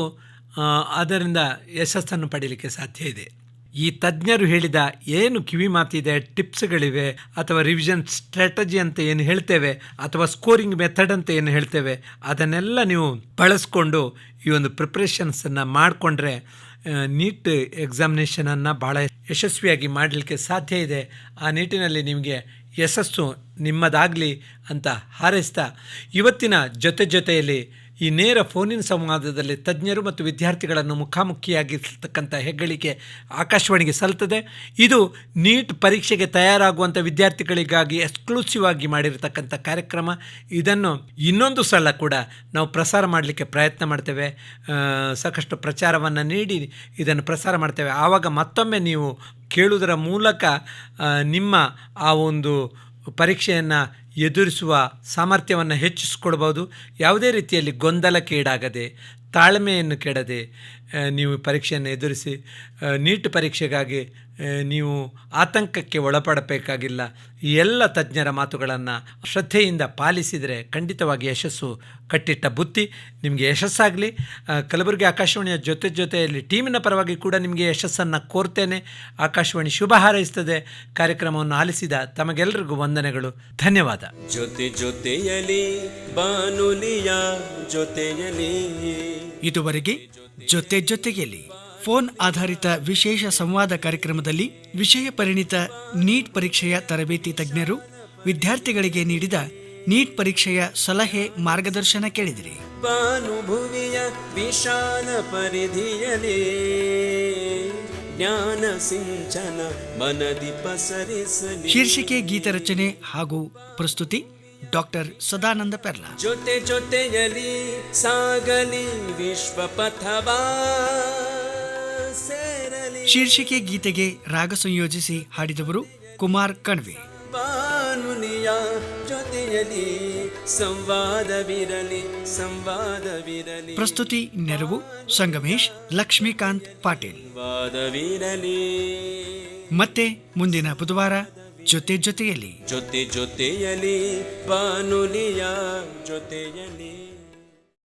ಅದರಿಂದ ಯಶಸ್ಸನ್ನು ಪಡೀಲಿಕ್ಕೆ ಸಾಧ್ಯ ಇದೆ. ಈ ತಜ್ಞರು ಹೇಳಿದ ಏನು ಕಿವಿ ಮಾತಿದೆ, ಟಿಪ್ಸ್ಗಳಿವೆ, ಅಥವಾ ರಿವಿಷನ್ ಸ್ಟ್ರಾಟಜಿ ಅಂತ ಏನು ಹೇಳ್ತೇವೆ, ಅಥವಾ ಸ್ಕೋರಿಂಗ್ ಮೆಥಡ್ ಅಂತ ಏನು ಹೇಳ್ತೇವೆ, ಅದನ್ನೆಲ್ಲ ನೀವು ಬಳಸ್ಕೊಂಡು ಈ ಒಂದು ಪ್ರಿಪ್ರೇಷನ್ಸನ್ನು ಮಾಡಿಕೊಂಡ್ರೆ ನೀಟ್ ಎಕ್ಸಾಮಿನೇಷನನ್ನು ಭಾಳ ಯಶಸ್ವಿಯಾಗಿ ಮಾಡಲಿಕ್ಕೆ ಸಾಧ್ಯ ಇದೆ. ಆ ನಿಟ್ಟಿನಲ್ಲಿ ನಿಮಗೆ ಯಶಸ್ಸು ನಿಮ್ಮದಾಗಲಿ ಅಂತ ಹಾರೈಸ್ತಾ, ಇವತ್ತಿನ ಜೊತೆಯಲ್ಲಿ ಈ ನೇರ ಫೋನಿನ ಸಂವಾದದಲ್ಲಿ ತಜ್ಞರು ಮತ್ತು ವಿದ್ಯಾರ್ಥಿಗಳನ್ನು ಮುಖಾಮುಖಿಯಾಗಿರ್ತಕ್ಕಂಥ ಹೆಗ್ಗಳಿಕೆ ಆಕಾಶವಾಣಿಗೆ ಸಲ್ತದೆ. ಇದು ನೀಟ್ ಪರೀಕ್ಷೆಗೆ ತಯಾರಾಗುವಂಥ ವಿದ್ಯಾರ್ಥಿಗಳಿಗಾಗಿ ಎಕ್ಸ್ಕ್ಲೂಸಿವ್ ಆಗಿ ಮಾಡಿರತಕ್ಕಂಥ ಕಾರ್ಯಕ್ರಮ. ಇದನ್ನು ಇನ್ನೊಂದು ಸಲ ಕೂಡ ನಾವು ಪ್ರಸಾರ ಮಾಡಲಿಕ್ಕೆ ಪ್ರಯತ್ನ ಮಾಡ್ತೇವೆ. ಸಾಕಷ್ಟು ಪ್ರಚಾರವನ್ನು ನೀಡಿ ಇದನ್ನು ಪ್ರಸಾರ ಮಾಡ್ತೇವೆ. ಆವಾಗ ಮತ್ತೊಮ್ಮೆ ನೀವು ಕೇಳುವುದರ ಮೂಲಕ ನಿಮ್ಮ ಆ ಒಂದು ಪರೀಕ್ಷೆಯನ್ನು ಎದುರಿಸುವ ಸಾಮರ್ಥ್ಯವನ್ನು ಹೆಚ್ಚಿಸಿಕೊಡ್ಬೋದು. ಯಾವುದೇ ರೀತಿಯಲ್ಲಿ ಗೊಂದಲಕ್ಕೀಡಾಗದೆ, ತಾಳ್ಮೆಯನ್ನು ಕೆಡದೆ ನೀವು ಪರೀಕ್ಷೆಯನ್ನು ಎದುರಿಸಿ. ನೀಟ್ ಪರೀಕ್ಷೆಗಾಗಿ ನೀವು ಆತಂಕಕ್ಕೆ ಒಳಪಡಬೇಕಾಗಿಲ್ಲ. ಈ ಎಲ್ಲ ತಜ್ಞರ ಮಾತುಗಳನ್ನು ಶ್ರದ್ಧೆಯಿಂದ ಪಾಲಿಸಿದರೆ ಖಂಡಿತವಾಗಿ ಯಶಸ್ಸು ಕಟ್ಟಿಟ್ಟ ಬುತ್ತಿ. ನಿಮಗೆ ಯಶಸ್ಸಾಗಲಿ. ಕಲಬುರಗಿ ಆಕಾಶವಾಣಿಯ ಜೊತೆಯಲ್ಲಿ ಟೀಮಿನ ಪರವಾಗಿ ಕೂಡ ನಿಮಗೆ ಯಶಸ್ಸನ್ನು ಕೋರ್ತೇನೆ. ಆಕಾಶವಾಣಿ ಶುಭ ಹಾರೈಸ್ತದೆ. ಕಾರ್ಯಕ್ರಮವನ್ನು ಆಲಿಸಿದ ತಮಗೆಲ್ಲರಿಗೂ ವಂದನೆಗಳು. ಧನ್ಯವಾದ. ಜೊತೆಯಲಿ ಬಾನುಲಿಯ ಜೊತೆಯಲಿ ಇದುವರೆಗೆ ಜೊತೆಯಲ್ಲಿ ಫೋನ್ ಆಧಾರಿತ ವಿಶೇಷ ಸಂವಾದ ಕಾರ್ಯಕ್ರಮದಲ್ಲಿ ವಿಷಯ ಪರಿಣಿತ ನೀಟ್ ಪರೀಕ್ಷೆಯ ತರಬೇತಿ ತಜ್ಞರು ವಿದ್ಯಾರ್ಥಿಗಳಿಗೆ ನೀಡಿದ ನೀಟ್ ಪರೀಕ್ಷೆಯ ಸಲಹೆ ಮಾರ್ಗದರ್ಶನ ಕೇಳಿದಿರಿ. ಭಾನುಭುವಿಯ ವಿಶಾಲ ಪರಿಧಿಯಲಿ ಜ್ಞಾನ ಸಿಂಚನ ಮನದಿ ಪಸರಿಸಲಿ. ಶೀರ್ಷಿಕೆ ಗೀತ ರಚನೆ ಹಾಗೂ ಪ್ರಸ್ತುತಿ ಡಾಕ್ಟರ್ ಸದಾನಂದ ಪೆರ್ಲಾ. ಜೊತೆಯಲಿ ಸಾಗಲಿ ವಿಶ್ವ ಪಥವಾ ಸೇರಲಿ. ಶೀರ್ಷಿಕೆ ಗೀತೆಗೆ ರಾಗ ಸಂಯೋಜಿಸಿ ಹಾಡಿದವರು ಕುಮಾರ್ ಕಣ್ವೆ. ಬಾನುಲಿಯ ಜೊತೆಯಲಿ ಸಂವಾದವಿರಲಿ. ಪ್ರಸ್ತುತಿ ನೆರವು ಸಂಗಮೇಶ್ ಲಕ್ಷ್ಮೀಕಾಂತ್ ಪಾಟೀಲ್. ವಾದವಿರಲಿ. ಮತ್ತೆ ಮುಂದಿನ ಬುಧವಾರ ಜೊತೆಯಲ್ಲಿ ಜೊತೆಯಲಿ ಬಾನುಲಿಯ ಜೊತೆಯಲಿ.